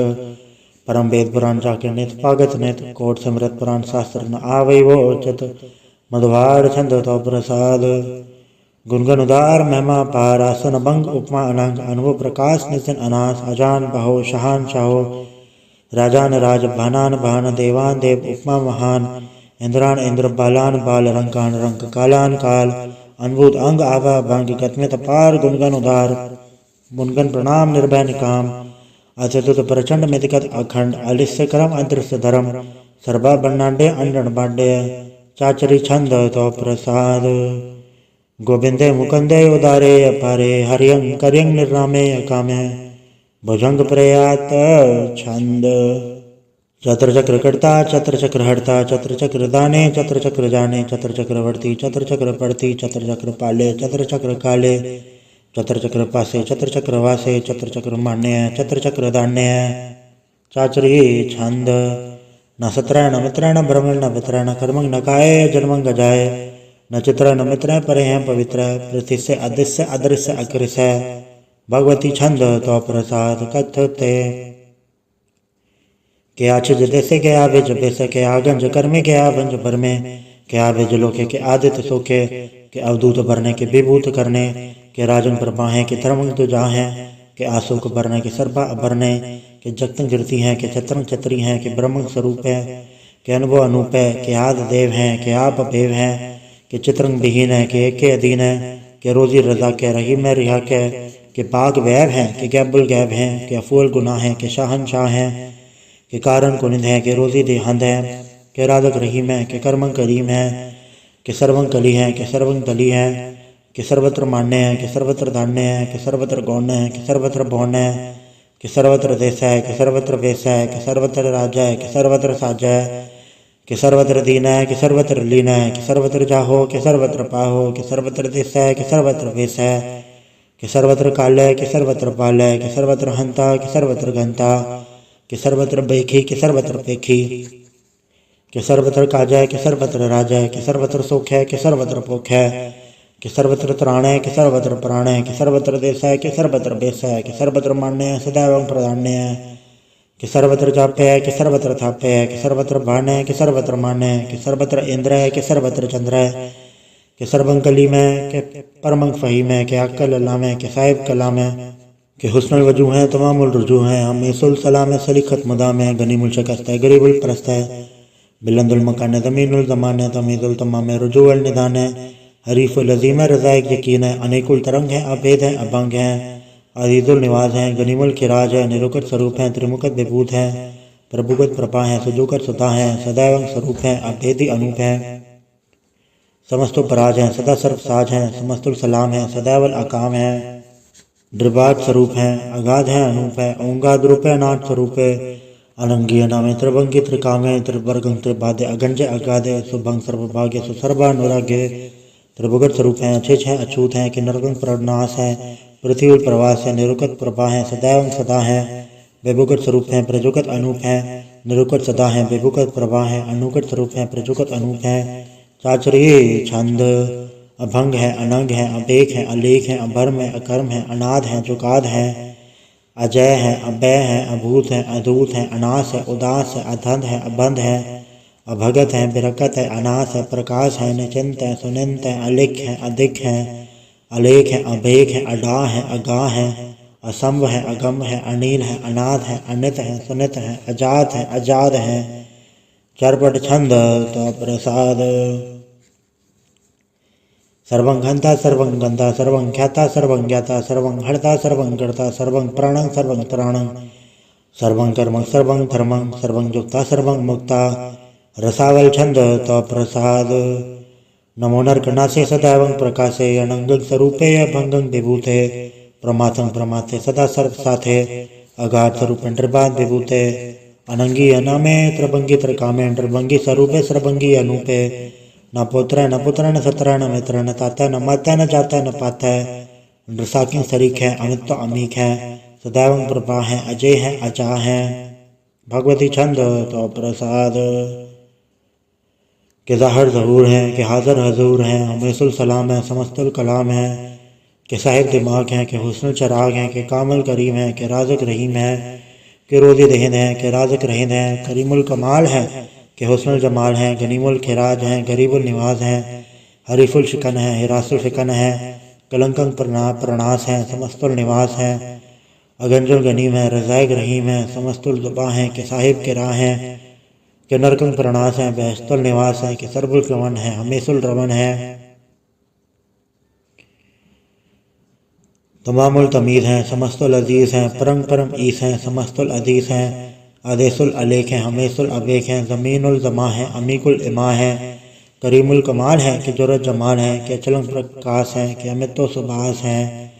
परम वेद पुराण जाके नित पागत नित, कोट समृत पुराण शास्त्र न आवै वो उचित। मधुवार छंद तो प्रसाद, गुणगन उदार महिमा पार। आसन भंग उपमा अनंग, अनुभव प्रकाश नितिन अनास। अजान बहो शहान शाहो, राजान राज भानान भान। देवान देव उपमा महान, इंद्रान इंद्र बालान बाल। रंकान रंक कालान काल, अनुभूत अंग आवा भंग। कथमित पार गुणगन उदार, गुणगन प्रणाम निर्भय निकाम। अच्युत प्रचंड मितिकत अखंड, अलिस्य क्रम अदृश्य धर्म। सर्वा ब्रह्मांडे अंडन बांडे, चाचरी छंद तो प्रसाद। गोविंदे मुकुंदे उदारे अपारे, हरियंग करियंग निर्रामे अकामे। भुजंग प्रयात छंद, चत्र चक्र कर्ता चत्र चक्र हरता, चत्र चक्र दाने चत्र चक्र जाने। चत्र चक्रवर्ती चत्र चक्र पड़ती, चत्र चक्र पाले चत्र चक्र काले। चत्र चक्र पासे चत्र चक्र वासे, चत्र चक्र मान्य चत्र चक्र दान्य। चाचरी छंद, न सत्र न मित्र न ब्रह्मण न पित्र, न कर्मंग न काय जन्मंग जाय। न चित्र न मित्र परे हैं पवित्र, पृथ्वी से अदृश्य अदृश्य अकृष्य। भगवती छंद तो प्रसाद कथते, के आचिज देसे के आविज बेसे। के आगंज कर्मे के आभंज भरमे, के आविज लोके के आदित्य सोके। के अवधूत भरने के विभूत करने, के राजन प्रभा के धर्म तुझा हैं। के आशोक भरने के सर्पा अभरने, के जगतंग गिरती हैं। के छत्रंग छत्री हैं, के ब्रह्म स्वरूप है। के अनुभव अनूप है, के आद देव हैं। के आप अभेव हैं, के चित्रंग विहीन है। के एक के अधीन है, के रोजी रजा के रही में रिहा के पाक वैब हैं। के गैबुल गैब हैं, के अफूल गुनाह हैं। के शाहनशाह हैं, के कारण कुनिंद है। के रोजी देहंद है, के राधक रहीम है। के कर्मंग करीम है, के सर्वंग कली है। के सर्वंग तली है, के सर्वत्र मान्य है। के सर्वत्र धान्य है, के सर्वत्र गौण्य है। के सर्वत्र भौन्य है, के सर्वत्र देश है। के सर्वत्र वेश है, के सर्वत्र राजा है। के सर्वत्र साजा है, के सर्वत्र दीन है। के सर्वत्र लीन है, के सर्वत्र जाहो। के सर्वत्र पाहो, के सर्वत्र देश है। के सर्वत्र वेश है, के सर्वत्र काल है। के सर्वत्र पाल है, के सर्वत्र हंता। के सर्वत्र घंता, के सर्वत्र बेखी। के सर्वत्र पेखी, के सर्वत्र काज है। के सर्वत्र राज है, के सर्वत्र सुख है। के सर्वत्र भूख है, कि सर्वत्र त्राण है। कि सर्वत्र प्राण है, कि सर्वत्र देश है। कि सर्वत्र बेस है, कि सर्वत्र मान्य है सदैव प्रधान्य है। कि सर्वत्र जाप्य है, कि सर्वत्र थाप्य है। कि सर्वत्र भान है, कि सर्वत्र मान्य है। कि सर्वत्र इंद्र है, कि सर्वत्र चंद्र है। कि सर्वं कलीम है, कि परमंग फहीम है। कि अक्कल अल्लाम है, कि साहिब कलाम है। कि हुस्नुल वजू है, तमामुल रुजू है। हमीसुल सलाम है, सलीखत मुदाम है। गनीमुल शकस्त है, गरीबुल परस्त है। बिलंदुल मकान है, तमीनुल जमान है। तमीदुल तमाम है, रुजूअल निदान है। हरीफुल अजीम है, रज़ाइक यकीन है। अनेकुल तरंग है, अभेद है, अभंग है। अजीजुल निवाज है, गनीमुल खिराज है। निरुकत स्वरूप है, त्रिमुखत विभूत है। प्रभुगत प्रभा है, सुजोकर सुधा है। सदैव स्वरूप है, अभेदी अनूप है। समस्तो पराज है, सदा सर्व साज है। समस्तुल सलाम है, सदैवल अकाम है। द्रिबाद स्वरूप है, अगाध है, अनूप है। ओंगाद रूप है, नाथ स्वरूप है। अनंगीय नामे त्रिभंगी त्रिकामे। त्रिवर्गं त्रिबादे अगंजे अगाधे। सुभंग सर्वभाग्य सुसर्वानुराग्य। त्रिभुगत स्वरूप है, अछेछ है, अछूत है। कि नरकंग प्रनाश है, पृथ्वी प्रवास है। निरुकत प्रभा है, सदैव सदा है। विभुगत स्वरूप है, प्रजुगत अनूप है। निरुकत सदा है, विभुगत प्रभा है। अनुकट स्वरूप है, प्रजुगत अनूप है। चाचरी छंद, अभंग है, अनंग है, अपेख है, अलेख है। अभर्म है, अकर्म है, अनाद है, जुगाद है। अजय है, अव्यय है, अभूत है, अधूत है। अनास है, उदास है, अधंध है, अबंध है। अभगत हैं, बिरकत है, अनास है, प्रकाश है, निचिंत है, सुनिंत है, अलिख है, अधिक है, अलेख है, अभेक है, अडा है, अगा है, असंभ है, अगम है, अनिल है, अनाथ है, अनित है, सुनित है, अजात है, अजाद है, चरपट छंद तो प्रसाद। सर्वं घंता सर्वं गंता सर्वं ख्याता सर्वं ज्ञाता सर्वं हर्ता सर्वं कर्ता सर्वं प्राणं सर्वं त्राणं सर्वं कर्मं सर्वं धर्मं सर्वं युक्ता सर्वं मुक्ता रसावल छंद तो प्रसाद। नमो नरकनासे सदैवं प्रकाशे अनंगं स्वरूपे अभंगं विभूते प्रमाथं प्रमाथे सदा सर्व साथे अगाध स्वरूप निर्बाध विभूते अनंगी अनामे त्रभंगी त्रकामे त्रभंगी स्वरूपे सर्वंगी अनूपे न पुत्र न पुत्र न सत्र न मित्र न ताता न माता न जाता न पाता नृसाकिं सरीख है अमित तो अमीक है सदैव प्रभा है अजय है अचा है। भगवती छंद तो प्रसाद। के ज़ाहिर ज़हूर हैं, कि हाज़र हजूर हैं, हमेशुल सलाम है, समस्तुल कलाम है, कि साहिब दिमाग हैं, कि हुस्नुल चराग हैं, कि कामल करीम है, कि राज़िक रहीम है, कि रोज़ी दहिंद हैं, कि राज़िक रहींद हैं, करीमुल कमाल है, कि हुस्नुल जमाल हैं, गनीमुल खिराज हैं, गरीबुल निवाज हैं, हरीफुल शिकन है, हिरासुल फिकन है, कलंकं प्रणास हैं, समस्तुल निवास हैं, अगंजुल गनीम है, रज़ाइक रहीम है, समस्तुल ज़ुबा हैं, कि साहिब के राह हैं, कि नरकंग प्रणास हैं, बहस्तुल निवास हैं, कि सरबुल कवन है, हमेशुल रवन है, तमामुल तमीज़ हैं, समस्तुल अजीज़ हैं, परम परम ईस हैं, समस्तुल अदीस हैं, आदेशुल अलेख हैं, हमेशुल अबेक हैं, ज़मीनुल ज़मा हैं, अमीकुल इमा हैं, करीमुल कमाल हैं, कि जुरत जमाल हैं, कि अचलंग प्रकाश हैं, कि अमितो सुबास हैं,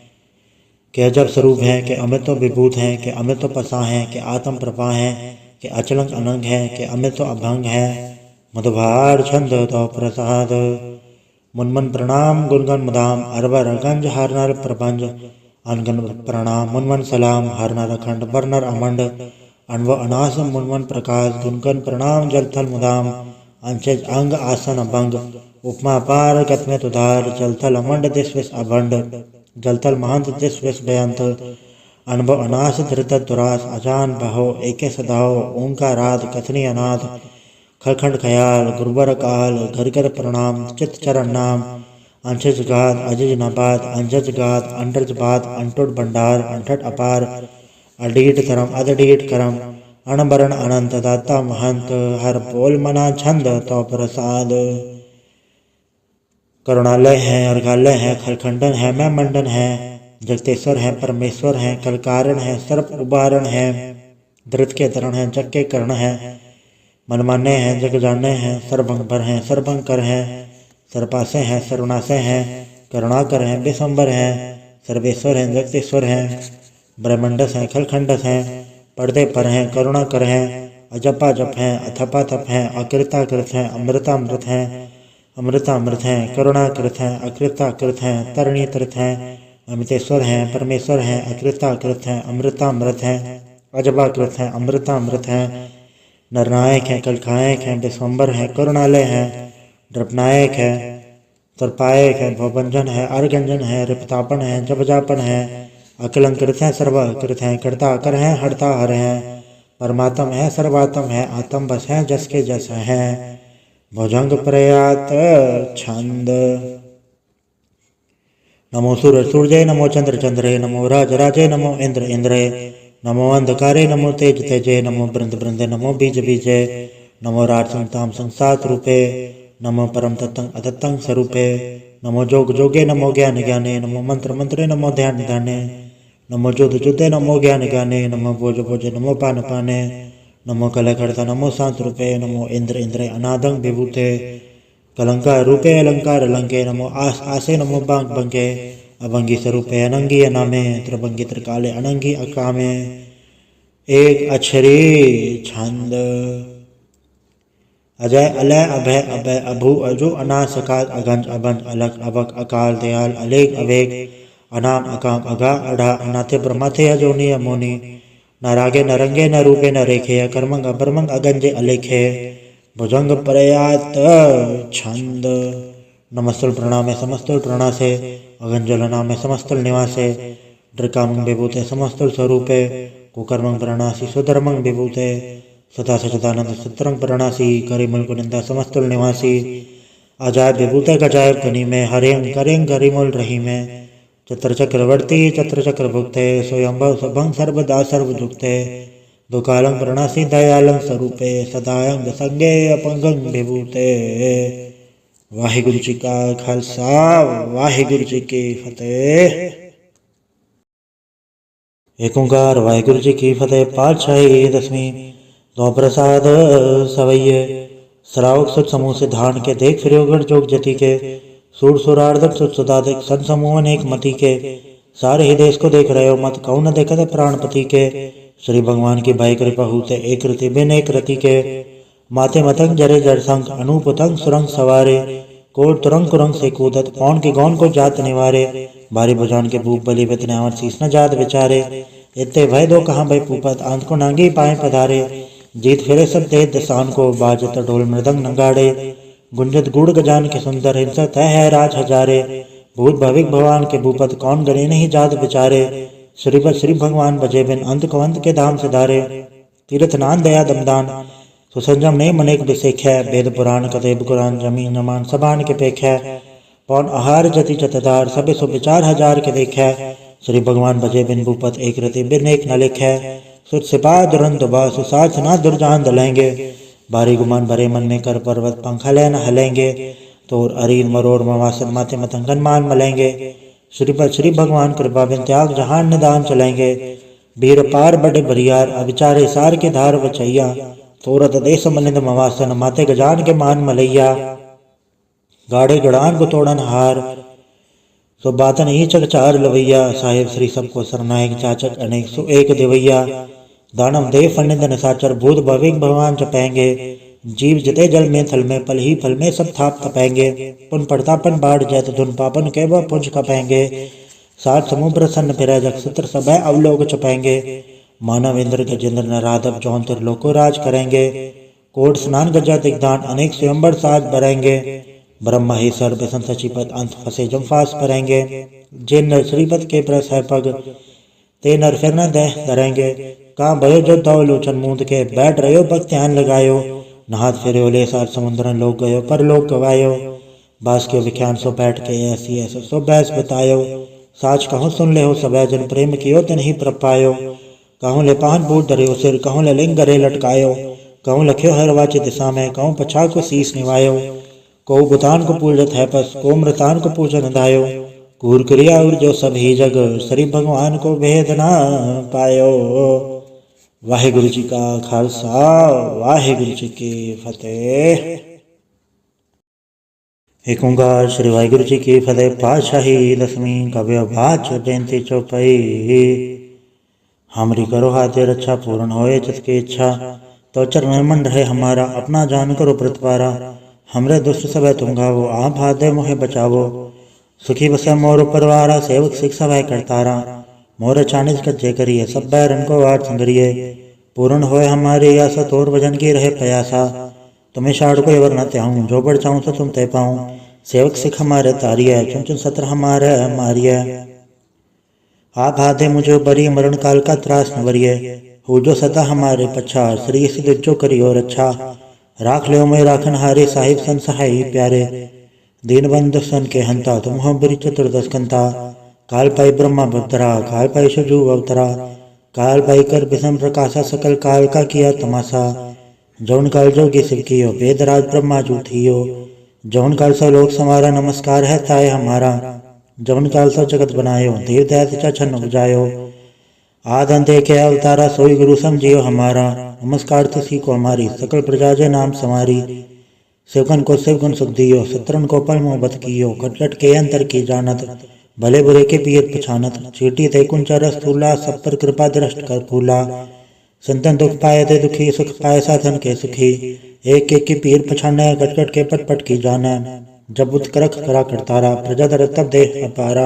कि अजब स्वरूप हैं, कि अमितो विभूत हैं, कि अमितो पसा हैं, कि आत्म प्रभा हैं, कि अचलंग अनंग है, कि अमितो अभंग है। मधुभार छंद तो प्रसाद। मुनमन प्रणाम गुणगन मुदाम अरबर गंज हरनर प्रभंज अनगन प्रणाम मुनमन सलाम हरनर अखंड बरनर अमंड अनव अनास मुनमन प्रकाश गुणगन प्रणाम जलथल मुदाम अंशज अंग आसन अभंग उपमा पार गतमेत उधार जलथल अमंड दिस विस अभंड जलथल महंत दिस विस बेअंत अनुभव अनास धृत दुरास अजान बहो एके सदाओ ओंकाराद कथनी अनाथ खरखंड खयाल गुरुबर काल घर घर प्रणाम चित चरण नाम अंशज गाद अजज नबाद अंजज गाद अंडज बाद अंटुट भंडार अंठट अपार अडीट करम अदडीट करम अणबरण अनंत दाता महंत हर बोल मना छंद तो प्रसाद। करुणालय है अर्घालय है खलखंडन है मैं मंडन है जगतेश्वर है परमेश्वर है कलकारण है सर्प उबारण है धृत के धरण है जग के कर्ण है मनमाने हैं जग जाने हैं सर्वभंग हैं सर्वभंकर हैं सर्पासे हैं सर्वनाशे हैं करुणाकर हैं बेसंबर हैं सर्वेश्वर हैं जगतेश्वर हैं ब्रह्मंडस हैं खलखंडस हैं पर्दे पर हैं करुणाकर हैं अजपा जप हैं अथपाथप हैं अकृताकृत हैं अमृतामृत हैं अमृतामृत हैं करुणाकृत हैं अकृताकृत हैं तरणीकृत हैं अमितेश्वर हैं परमेश्वर हैं अकृताकृत हैं अमृतामृत हैं अजबाकृत हैं अमृतामृत हैं नरनायक हैं कलखायक हैं विश्वम्बर हैं करुणालय हैं द्रपनायक है सर्पायक है भवभंजन है अर्गंजन है रिपतापन है जपजापन है अकलंकृत हैं सर्वाकृत हैं कर्ता कर हैं हरता हर हैं परमात्म है सर्वात्म है आत्म बस है जस के जस है भुजंग प्रयात छंद। नमो सूर्य नमो चंद्र चंद्रे नमो राज राजे नमो इंद्र इंद्रे नमो अंधकारे नमो तेज तेजे नमो बृंद बृंदे नमो बीज बीजे नमो राट संताम संसात रूपे नमो परम तत्तं अतत्तं स्वरूपे नमो जोग जोगे नमो ज्ञान ज्ञाने नमो मंत्र मंत्रे नमो ध्यान ध्याने नमो जुद जुदे नमो ज्ञान ज्ञाने नमो भोज भोजे नमो पान पाने नमो कलकर्ता नमो शांत रूपे नमो इंद्र इंद्रे अनादं विभूते कलंकार रूपे अलंकार अलंके नमो आस आसे नमो बांग बंगे अभंगी स्वरूपे अनंगी अनामे त्रिभंगी त्रिकाले अनंगी अकामे एक अक्षरी छंद। अजय अलय अभय अभय अभु अजु अनासकात अगंज अभंज अलग अबक अकाल दयाल अलेख अवेक अनाम अकाम अगा अढ़ा अनाथे ब्रह्माथे अजोनी अमोनी न रागे न रंगे न रूपे न रेखे अकर्मंग अबर्मंग अगंजे अलेखे भुजंग प्रयात छंद। नमस्तुल प्रणाम समस्तुल प्रणासे अगंजल नाम समस्तुल निवासे ड्रकामंग विभूते समस्तुल स्वरूपे कुकर्मंग प्रणासी सुधर्मंग विभूते सदा सचिदानंद सतरंग प्रणासी करे मुल्क निंदा समस्तुल निवासी अजायब विभूत गजायब गनी में हरियं करें गरिमूल रही में चत्र चक्रवर्ती चत्र चक्र भुक्ते स्वयं सभंग सर्वदा सर्वजुक्ते दुकालं प्रणासी दयालं स्वरूपे सदायंग संगे अपंगं विभूते। वाहिगुरु जी का खालसा वाहिगुरु जी की फतेह। एक ओंकार वाहिगुरु जी की फतेह। पातशाही दसवीं। दो प्रसाद सवैये श्रावक सुत समूह से धान के देख फिर जोग जति के सूर सुरार्धक सुत सुदाधिक सन समूह अनेक मति के सारे ही देश को देख रहे हो मत कहूँ न देखते प्राणपति के। श्री भगवान की भाई कृपा होते एक रति बिन एक रति के माथे मतंग जरे जड़ संग अनुपतंग सुरंग सवारे कोट तुरंग कुरंग से कूदत पौन के गौन को जात निवारे भारी भुजान के भूप बलि वितने अमर शीस न जात विचारे इतने भय दो कहाँ भय पूपत अंत को नांगी पाए पधारे जीत फिरे सब दे दसान को बाजत ढोल मृदंग नंगाड़े गुंजत गुड़ गजान के सुंदर हिंसा तय है राज हजारे भूत भविक भगवान के भूपत कौन गणे नहीं जात बिचारे श्रीपद श्री भगवान बजे बिन अंत को अंत के धाम से धारे तीर्थ नान दया दमदान सुसंजम ने मनेक बिसेख वेद पुराण कदेब कुरान जमीन नमान सबान के पेख पौन आहार जति जतदार सबे सो विचार हजार के देख श्री भगवान बजे बिन भूपत एक रति बिन एक न लिख सुत सिपा दुरंत दुबा सुसात ना दुर्जान दलेंगे भारी गुमान भरे मन में कर पर्वत पंखा लेना हलेंगे तोर अरीन मरोड़ मवासन माथे मतंगन मान मलेंगे श्रीपद श्री भगवान कृपा बिन त्याग जहान निदान चलेंगे बीर पार बड़े बरियार अविचारे सार के धार बचैया तोरत देश मलिंद मवासन माथे गजान के मान मलैया गाढ़े गड़ान को तोड़न हार सो बातन ही चकचार लवैया साहेब श्री सबको सरनायक चाचक अनेक सो एक देवैया दानव देव फनिंद निसाचर भूत भविक भगवान चपेंगे जीव जिते जल में थल में पल ही फल में सब थाप तपेंगे पुन पड़तापन बाढ़ जैत धुन पापन के वह पुंज कपेंगे सात समुद्र सन्न फिर जग सूत्र सब अवलोक चपेंगे मानव इंद्र गजेंद्र नराधव जौन त्रिलोको राज करेंगे कोट स्नान गजा दिग्दान अनेक स्वयंबर साज बरेंगे ब्रह्म ही सर्व संसचिपत अंत फसे जम फास परेंगे जिन नर श्रीपद के प्रस है पग ते नर फिर न दह धरेंगे कहाँ भयो जो दौ लोचन मूंद के बैठ रहे हो भक्त ध्यान लगायो नहात फिर ले सार समुद्रन लोग गयो पर लोग गवायो बास के विख्यान सो बैठ के ऐसी ऐसा सो बैस बतायो साच कहूँ सुन ले हो सब जन प्रेम कियो ते नहीं प्रपायो कहूँ ले पान बूट धरे सिर कहूँ ले लिंग गरे लटकायो कहूँ लख्यो हर वाची दिशा में कहूँ पछा को शीस निवायो को बुतान को पूजत है पस को मृतान को पूजन धायो कूर क्रिया और जो सब ही जग श्री भगवान को भेद ना पायो। वाहिगुरु जी का खालसा वाहिगुरु जी की फतेह। एक ओंकार श्री वाहिगुरु जी की फतेह। पातशाही दसवीं। कव्य बाच जयंती चौपाई। हमरी करो हाथे रक्षा पूर्ण होए जिसकी इच्छा तो चरण मन रहे हमारा अपना जान करो प्रतिपारा हमरे दुष्ट सब तुम गावो आप हाथे मोहे बचावो सुखी बसे मोर परवारा सेवक शिक्षा वह करतारा मोर चानिस कच्चे करिए सब बैरन को वार संगरिए पूर्ण होए हमारी आशा तोर वजन की रहे प्रयासा तुम्हें शाड़ को एवर न त्याऊं जो बढ़ चाहूं तो तुम तय पाऊं सेवक सिख हमारे तारिय चुन चुन सत्र हमारे मारिय आप हाथे मुझे बरी मरण काल का त्रास न वरिय हो जो सदा हमारे पच्छा श्री सिद्ध जो करियो रक्षा राख लो मैं राखन हारे साहिब सन सहाय प्यारे दीन बंधु सन के हंता तुम हो बरी चतुर्दश कंता काल पाई ब्रह्मा भक्तरा काल पाई शजु अवतरा काल पाई कर विषम प्रकाशा सकल काल का किया तमाशा जौन काल जोगी शिव कियो वेदराज ब्रह्मा जू थियो जौन काल सा लोक समारा नमस्कार है ताय हमारा जौन काल सा जगत बनायो देव दया छन उपजायो आद अंते के अवतारा सोई गुरु समझियो हमारा नमस्कार तुसी को हमारी सकल प्रजा जे नाम समारी शिवगन को शिवगुण सुख दियो सत्रन को पल मोह बत कियो कटकट के अंतर की जानत भले बुरे के पियत पछानत चीटी ते कुंचर स्थूला सब पर कृपा दृष्ट कर फूला संतन दुख पाए ते दुखी सुख पाए साधन के सुखी एक एक की पीर पछाने कटकट के पट पट की जाना जब उत करख करा करतारा प्रजा दर तब दे अपारा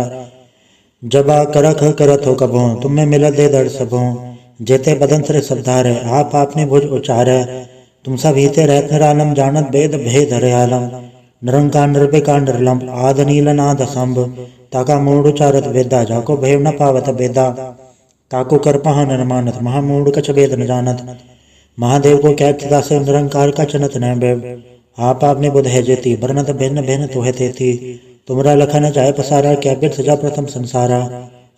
जब आ करख करत हो कबो तुम्हें मिल दे दर सबो जेते बदन सरे सबधार आप आपने भुज उचार तुम सब हिते रहत निरालम जानत वेद भेद हरे आलम निरंकार निर्विकार निर्लम आद नील नाद संभ ताका मूड उचारत वेदा जाको भेव न पावत वेदा ताको कर पहा निर्मानत महामूड कछ वेद न जानत महादेव को क्या चिता से निरंकार का चनत न बेब। आप आपने बुध है जेती बरनत भिन्न भिन्न तुहे तेती। तुमरा लखन जाय पसारा क्या बिर सजा प्रथम संसारा।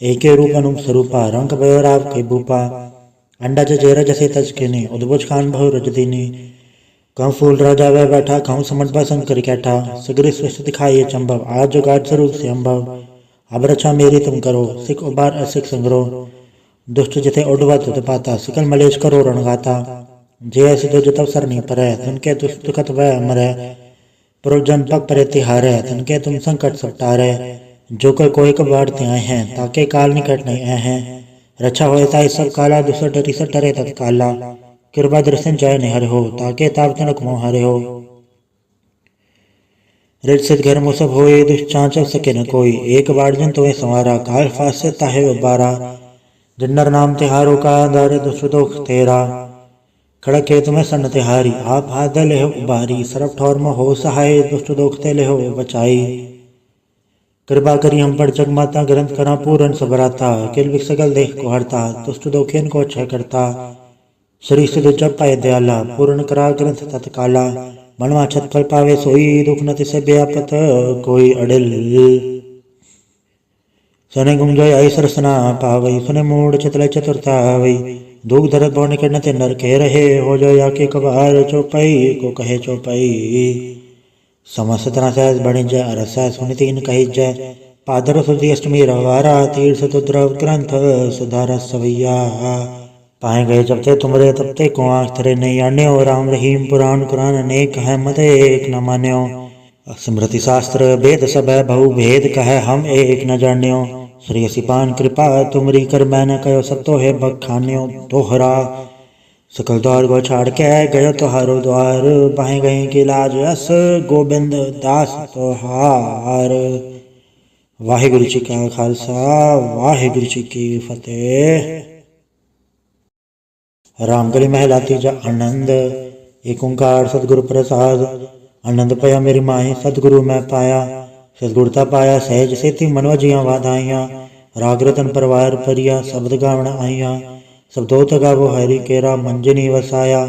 एके रूप अनुप स्वरूपा रंग भयो राव के भूपा। अंडा जेर जसे तज किनी उद्भुज खान बहु रजदीनी। कहूँ फूल राजा वह बैठा कहूँ समझ बा संग कर कैठा। सगरी सृष्टि दिखाइए चंबव आज जो गाठ स्वरूप से अम्भव। अब रक्षा मेरी तुम करो सिख उबार असिख संग्रो। दुष्ट जिथे उडवा तुत पाता सिकल मलेश करो रणगाता। जे ऐसी जो जतव सर नहीं परै तनके दुष्ट वह अमरै। पुरजन पग परे तिहारै तनके तुम संकट सब टारै। जो कोई कबाड़ ते आए हैं ताके काल निकट नहीं आए हैं। रक्षा होए ताई सब काला दुसर डरी सर डरे तत्काला। कृपा दर्शन जय निहर हो ताके ताप तनक मोह हरे हो। रिट सिद्ध घर मुसब होए दुष्ट चांचल सके न कोई। एक बार जन तुम्हें संवारा काल फास ताहे उबारा। जिन्नर नाम तिहारो का दर दुष्ट दोख तेरा। खड़क के तुम्हें सन तिहारी आप हाथ लेहो उबारी। सरफ ठौर में हो सहाय दुष्ट दोखते लेहो बचाई। कृपा करी हम पर जग माता ग्रंथ करा पूरन सबराता। किल विक सकल देख को हरता दुष्ट दोखेन को क्षय करता। श्री सिद्ध जब पाए दयाला पूर्ण करा ग्रंथ तत्काला। मनवा छत फल पावे सोई दुख न तिसे व्यापत कोई अडिल। सने गुंजय आई सरसना पावई सुने मूड चितले चतुरता वई। दुख धरत भव निकट न ते नर कह रहे हो जो या के कबार चौपाई को कहे चौपाई। समस्त सहज बणि जय अरस सुनि तीन कही जय। पादर सुधी अष्टमी रवारा तीर्थ तुद्रव ग्रंथ सुधार सवैया। पाए गए जब ते तुमरे तब ते को आँख थरे नहीं आन्यो। राम रहीम पुराण कुरान अनेक है मत एक न मान्यो। स्मृति शास्त्र वेद सब बहु भेद कहे हम एक न जान्यो। श्री सिपान कृपा तुमरी कर मैंने कहो सब तो है बखान्यो दोहरा। सकल द्वार गो छाड़ के गयो तोहारो द्वार। बाहें गए की लाज अस गोबिंद दास तोहार। वाहिगुरु जी का खालसा वाहिगुरु जी की फतेह। रामगली महला तीजा आनंद। एक ओंकार सतगुरु प्रसाद। आनंद पया मेरी माए सतगुरु मैं पाया। सतगुरता पाया सहज सेती मनवा जिया वाधाइया। राग रतन परवार परिया शब्द गावण आइया। सब दोत गावो हरि केरा मंजनी वसाया।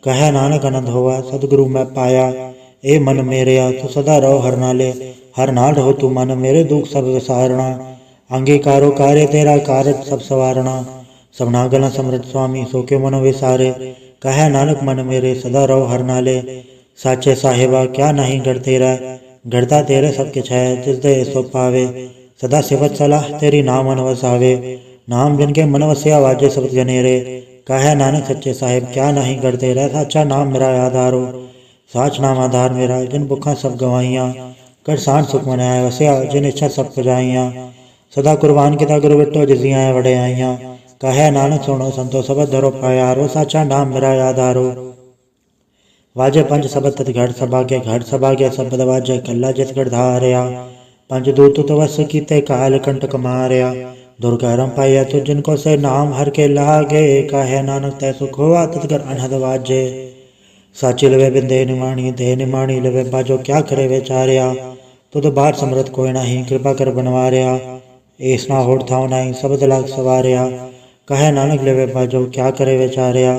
कह नानक आनंद होवा सतगुरु मैं पाया। ए मन मेरेया तू सदा रहो हर नाले। हर नाल रहो तू मन मेरे दुख सब विसारणा। अंगीकारो कार्य तेरा कारज सब सवारणा। सबना गला समृत स्वामी सो के मन विसारे। कह नानक मन मेरे सदा रहो हर नाले। साचे साहिबा क्या नहीं गढ़ तेरा। गढ़ता तेरे सबके छय जिस दे सो पावे। सदा सेवत सलाह तेरी नाम मन वसावे। नाम जिनके मन वसिया वाजे सब जनेरे। कह नानक सच्चे साहिब क्या नहीं गढ़ तेरा। साचा नाम मेरा आधारो साच नाम आधार मेरा। जिन भुखा सब गवाइया कर सांड सुख मनाया वसिया। जिन इच्छा सब पुजाइया सदा कुर्बान किता गुरु बिट्टो जिजिया वड़े आइया। कह नानक सुनो संतो सबद धरो प्यारो। साचा नाम मेरा आधारो वाजे पंच सबद तत घट सभा के घट सभा के शब्द वाजे कल्ला जित गढ़ धारया। पंच दूत तो वस कीते काल कंटक मारया। दुर्गरम पाया तो जिनको से नाम हर के लागे। कहे नानक तय सुख हुआ तत्कर अनहद वाजे। साची लवे बिंदे निमाणी दे निमाणी लवे बाजो क्या करे बेचार्या। तो बार समरत कोई नहीं कृपा कर बनवार्या। ऐसना होड़ था नहीं सबद लाग सवार्या। कहे नानक लेवे बाजो क्या करे बेचार्या।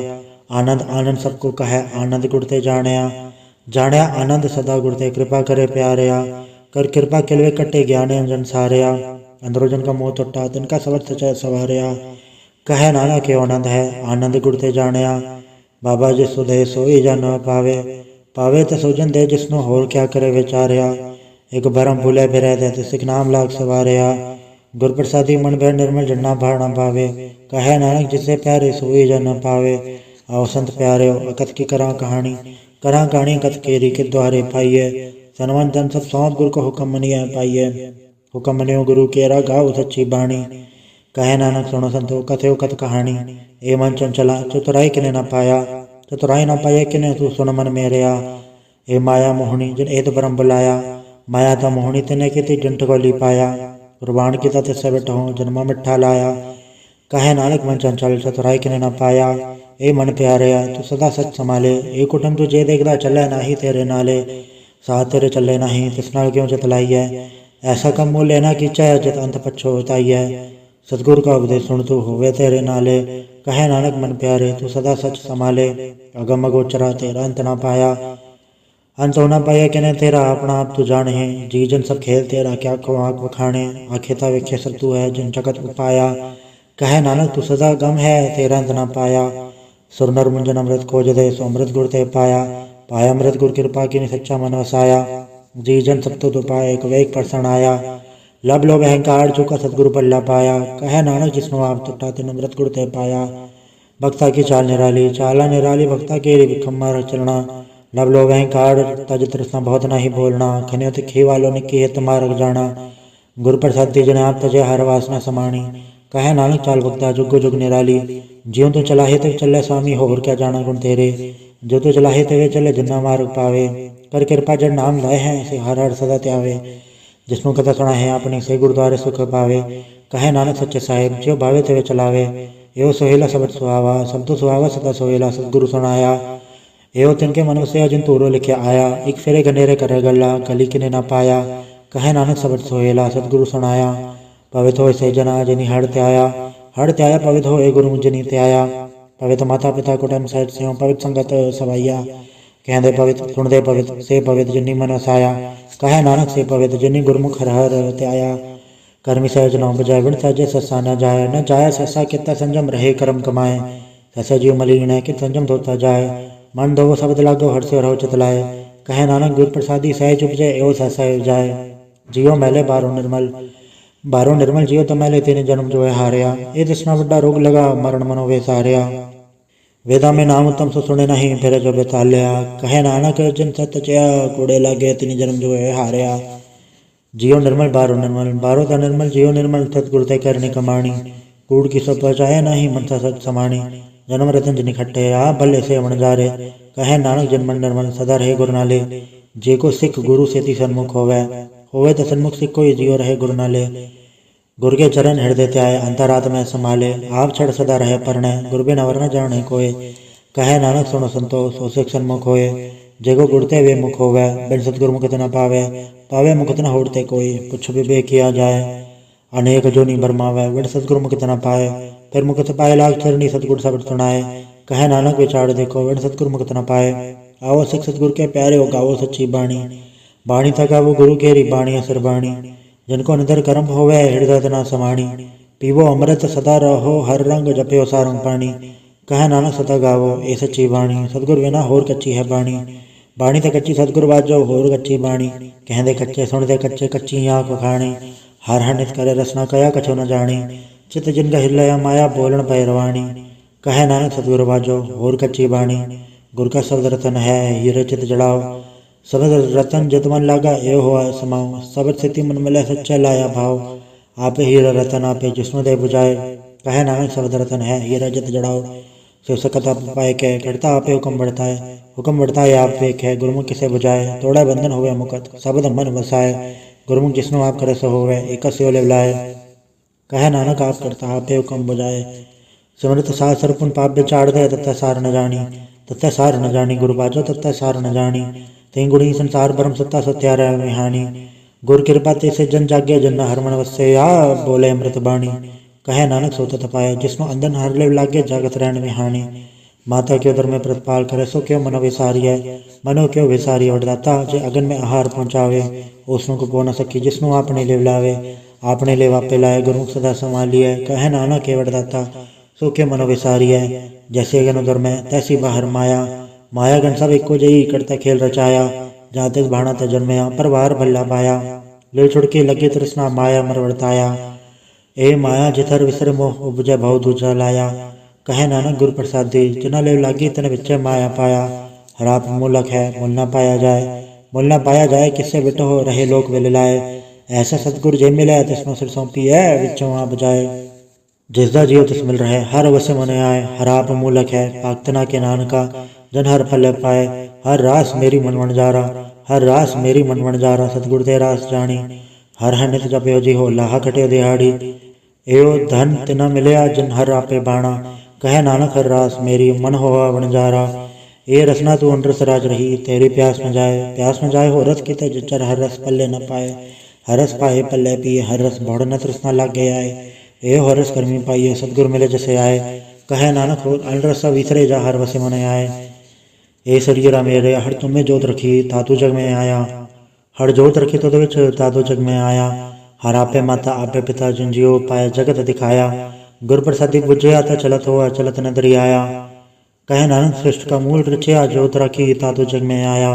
आनंद आनंद सबको कहे आनंद गुड़ते जाणया। जाणया आनंद सदा गुड़ते कृपा करे प्यारया। कर कृपा किलवे कट्टे ज्ञान जन सारया। अंदरो जन का मोह टुटा तिनका सवर्थ सवारया। कहे नाना के आनंद है आनंद गुड़ते जाणया। बाबा जिसो दे सोई जा न पावे। पावे तो सोजन दे जिसनो होर क्या करे विचारया। एक भरम भूले बिरह दे सिख नाम लाग सवारया। गुर प्रसादी मन भय निर्मल जन्ना भार न पावे। कहे नानक जिसे प्यारे सोई जा न पावे। आओ संत प्यारे अकथ की करा कहानी। करा कहानी कथ केरी के द्वारे पाइये। सनवन तन सब सौंप गुरु को हुक्म मनिया पाइये। हुक्म मनियो गुरु केरा गाओ सच्ची बाणी। कहे नानक सुनो संतो कथयो कथ कहानी। ए मन चंचला चतुराई किने न पाया। चतुराई न पाया किने तू सुन मन मेरेया। ए माया मोहनी जिन एत ब्रह्म बुलाया। माया ता मोहनी तिने की जंट को ली पाया। कुर्बान की ता तिस्से बैठो जन्मा मिठा लाया। कहे नानक मन चंचल चतुराई किने न पाया। ए मन प्यारया तू सदा सच संभाले। ए कुटुम तू जे देखदा चले नाही तेरे नाले। साथ तेरे चले नहीं तिस नाल क्यों चतलाई है। ऐसा कम मोह लेना की चाहे जित अंत पछोताई है। सतगुरु का उपदेश सुन तू होवे तेरे नाले। कहे नानक मन प्यारे तू सदा सच संभाले। अगम अगोचरा तेरा अंत ना पाया, अंत होना पाया कहने तेरा अपना आप तू जाने है। जी जन सब खेल तेरा क्या को आँख बखाने, आखेता वेखे सब तू है जिन जगत उपाया। कहे नानक तू सदा गम है तेरा अंत ना पाया, सुर नर मुंजन अमृत खोज दे सो अमृत गुर ते पाया। पाया अमृत गुर कृपा की सच्चा मन वसाया, जी जन सब तो पाए एक वेग परसण आया। लब लोभ अहंकार चुका सतगुरु पल्ला पाया, कहे नानक जिसनो आप टुटा तिन अमृत गुर ते पाया। भक्ता की चाल निराली चाला निराली, भक्ता के विखम्मा चलना। लब लोभ अहंकार तज तृष्णा बहुत नहीं बोलना, खनियो तिखी वालों ने की है तुम्हारा जाना। गुरु प्रसाद दी जने आप तजे हर वासना समाणी, कहे नानक चाल भक्ता जुग जुग निराली। ज्यों तो चलाहे ते चले स्वामी होर क्या जाना गुण तेरे, जो तो चलाहे ते चले जिन्ना मार्ग पावे। कर कृपा जन नाम लाए हैं से हर हर सदा त्यावे, जिसनु कथा सुना है अपनी से गुरुद्वारे सुख पावे। कहे नानक सच्चे साहिब जो भावे ते चलावे, एवं सोहेला सबद सुहावा शब्दो सुहावा सदा सोहेला। सतगुरु सुनाया एवं तिनके मन से जिन तूरो लिखे आया, एक फेरे गनेरे करे गला गली किने ना पाया। कहे नानक सबद सोहेला सतगुरु सुनाया, पवित्र हो से जना जिनी हड़ते आया। हड़ते आया पवित्र हो गुरु जिनी ते आया, पवित्र माता पिता कुटुंब सहित से पवित्र संगत सवैया। कहते पवित्र सुन दे पवित्र से पवित्र जिनी मन वसाया। कहे नानक से पवित्र जिनी गुरमुख हर हर ते आया। कर्मी सहज नौ बजाय विण सहजे ससा न जाय, न जाय ससा कितना संजम रहे कर्म कमाए। ससा जीव मलिन है कि संजम धोता जाए, मन दो शब्द लागो हर से रहो चितलाए। कहे नानक गुर प्रसादी सहज उपजे एवं सहसा जाए। जियो मैले बारो निर्मल जियो तो मैले तेने जन्म जो है हारिया। ये तृष्णा बड़ा रोग लगा मरण मनो वे सारिया, वेदा में नाम उत्तम सो सुने नहीं फिर जो बेतालिया। कहे नानक जिन सत चया कूड़े लागे तिनि जन्म जो है हारिया। जियो निर्मल बारो ता निर्मल जियो निर्मल, सतगुरु ते करनी कमाणी। कूड़ की सब पचाए नहीं मन सा सत समाणी, जन्म रतन जिन खट्टे आ भले से वण जारे। कहे नानक जिन मन निर्मल सदा रहे गुरु नाले, जे को सिख गुरु से ती सन्मुख होवे तो सन्मुख सिख कोई जियो रहे गुरु नाले। गुरु के चरण हृदय त्याय अंतरात्मा में संभाले, आप छड़ सदा रहे परणे गुरु बिन अवर न जाने कोय। कहे नानक सुनो संतो सो सिख सन्मुख होए, जेको गुरते वे मुख होवे बिन सतगुरु मुक्त न पावे। पावे मुक्त न होड़ते कोई कुछ विवेक किया जाए, अनेक जोनि बरमावे बिन सतगुरु मुक्त न पाए। फिर मुक्त पाए लाग चरणी सतगुरु शब्द सुनाए, कहे नानक विचार देखो बिन सतगुरु मुक्त न पाए। आओ सिख सतगुरु के प्यारे हो गावो सच्ची बाणी, बाणी थका वो गुरु केरी बाणी असर बाणी। जिनको निधर कर्म होवे हृदय न समाणी, पीवो अमृत सदा रहो हर रंग जपयो सारंग पाणी। कहे नानक सदा गावो ए सच्ची बाणी, सतगुरु बिना होर कच्ची है बाणी। बाणी ते कच्ची सतगुरु बाजो होर कच्ची बाणी, कहते कच्चे सुनते कच्चे कच्ची आँख खाणी। हर हर नित करे रसना कया कछो न जानी, चित जिनका हिलया माया बोलन पैरवाणी। कहे नानक सतगुरु बाजो होर कच्ची बाणी, गुरु का शब्द रतन है हीरे चित जड़ाओ। शब्द रतन जित मन लागा ए हुआ समाओ, शब्द स्थिति मन मिले सच्चा लाया भाव। आपे हीरा रतन आपे जिसनो दे बुझाए, कहे नानक शब्द रतन है हीरा जित जड़ाओ। शिव सकता पाए के करता आपे हुक्म बढ़ता है आप वेख है। गुरुमुख किसे बुझाए तोड़ा बंधन होवे मुकत शब्द मन वसाए। गुरुमुख जिसनो आप करे सो होवे एक से लाए, कहे नानक आप करता आपे हुक्म बुझाए। सिमरत शास्त्र पुन पाप बिचार दे तत्ता सार न जानी, गुरु बाजो तत्ता सार न जानी। तें गुणी संसार ब्रह्म सत्ता सत्यार विहानी, गुर कृपा ते से जन जागे जन हर मन वसे आ बोले अमृत बाणी। कहे नानक सो तत पाए जिसनो अंधन हर ले लागे जागत रहन विहानी। माता क्यों दर में प्रतिपाल करे सो क्यों मनो विसारी है, मनो क्यों विसारी वरदाता। जे अगन में आहार पहुँचावे उसनो को पो न सकी, जिसनो आपने ले लावे आपने ले वापे लाए। गुरुमुख सदा संभालिए कहे नानक के वरदाता, सो क्यों मनो विसारी है। जैसे अगन उदर में तैसी बाहर माया, माया गण सब एको जई करता खेल रचाया। जहाँ तिस भाणा ते जन्मया पर बाहर भल्ला पाया, ले छुड़के लगे तृष्णा माया मर वर्ताया। ए माया जिथर विसर मोह उपजय बहु दूजा लाया। कहे नानक गुरु प्रसादी जना ले लागी तन विच माया पाया। हराप मूलक है मूल न पाया जाए किससे बिटो हो रहे लोक विल लाए। ऐसा सतगुरु जे मिले तिसनो सिर सौंपी है विचों आ बजाए। जिसदा जियो तिस मिल रहे हर अवश्य मन आए। हराप मूलक है पाक्तना के नानका, जन हर फल पाए। हर रास मेरी मन वणजारा, हर रास मेरी मन वणजारा। सतगुरु ते रास जानी, हर हर नित जपयो जी हो लाहा कटे दिहाड़ी। एयो धन तिना मिलया जिन हर आपे बाणा, कहे नानक हर रास मेरी मन होवा वणजारा। ये रसना तू अनरस राज रही तेरी प्यास में जाए हो रस किते जिचर हर रस पल्ले न पाए। हर रस पाए पल्ले पिए हर रस भौड़ न तृष्णा लागे आए। ए हो रस कर्मी पाइए सतगुरु मिले जैसे आए। कहे नानक होर अल रसा विसरे जा हर वसे मन आए। ए सरीरा मेरे हर तुम्हें जोत रखी तातू जग में आया। हर जोत रखी तुद विच तातू जग में आया। हर आपे माता आपे पिता जिन जियो पाए जगत दिखाया। गुर प्रसादी बुझया तो चलत हुआ चलत नदरी आया। कहे नानक सृष्ट का मूल रचया जोत रखी तातू जग में आया।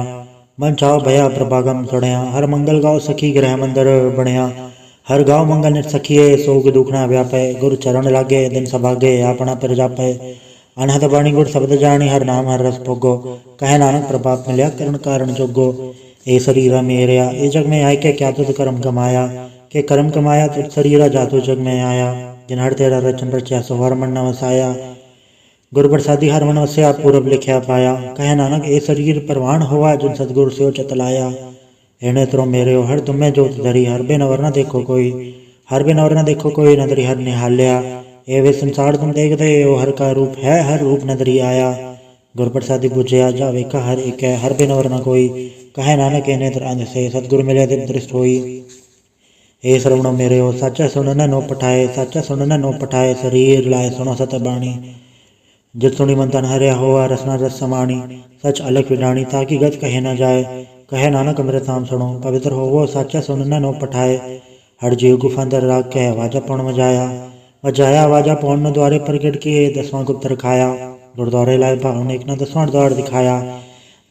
मन चाओ भया प्रभागम सुनया हर मंगल गाओ सखी गृह मंदिर बनया। हर गाँव मंगल नित सखिए सोग दुखना व्यापे। गुरु चरण लागे दिन सभागे अपना पर जापे। अनहद बाणी गुर शब्द जानी हर नाम हर रस भोगो। कहे नानक प्रभात मिलया करण कारण जोगो। ए शरीरा मेरया ए जग में आय के क्या तुझ कर्म कमाया। के कर्म कमाया तुझ शरीरा जातु जग में आया। जिन हर तेरा रचन रचया सो हर मन न वसाया। गुर प्रसादी हर मन वस्या पूरब लिखया पाया। कहे नानक ए शरीर परवान होवा जिन सतगुर से चतलाया। एने त्रो मेरे हर तुम्हें जोत धरी हर बे नवर न देखो कोई। हर बे नवर न देखो कोई नदरी हर निहाल्या। ए वे संसार तुम देखते ओ हर का रूप है हर रूप नदरी आया। गुर प्रसादी बुझया जा वेखा हर एक है हर बे नवर न कोई। कहे नानक ए नेत्र अंध से सतगुर मिले दिव दृष्ट होई। ए श्रवणो मेरे हो सच्चा सुन नो पठाए सच्चा सुन नो पठाए। शरीर लाए सुनो सत बाणी जित सुनी मन तन हरिया होआ रसना रस समाणी। सच अलग विडाणी ताकि गत कहे न जाए। कहे नानक अमृत नाम सुनो पवित्र होवो सच्चा सुन नो पठाए। हर जीव गुफा अंदर राख के वाजा पौन मजाया। वजाया वाजा पौन द्वारे प्रगट किए 10वां गुप्त रखाया। गुरुद्वारे लाए भावन एक न 10वां द्वार दिखाया।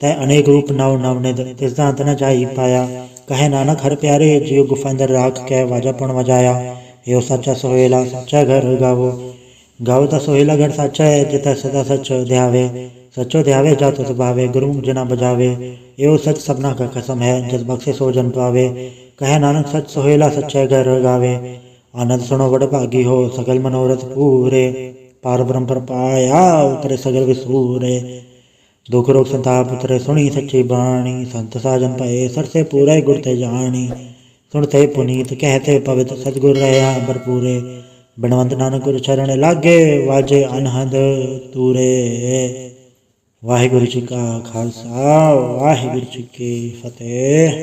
तय अनेक रूप नव नव निध तिसदा अंत न जाई पाया। कहे नानक हर प्यारे जीव गुफा अंदर राख के वाजा पौन मजाया। यो सच्चा सोहेला सच्चा घर गावो। गावो ता सोहेला घर साचा है जिता सदा सच ध्यावे। सचो ध्यावे जातो सुभावे गुरुमुख जना बजावे। एवं सच सबना का कसम है जस बख्शे सो जन पावे। कहे नानक सच सोहेला सच्चा घर गावे। आनंद सुनो बड़ भागी हो सकल मनोरथ पूरे। पार ब्रह्म पर पाया उतरे सगल विसूरे। दुख रोग संताप उतरे सुनी सच्ची बाणी। संत साजन पाए सर से पूरा गुर ते जानी। सुनते पुनीत कहते पवित्र सतगुर रहा भरपूरे। बिनवंत नानक गुर चरण लागे वाजे अनहद तूरे। वाहिगुरु जी का खालसा वाहिगुरु जी की फतेह।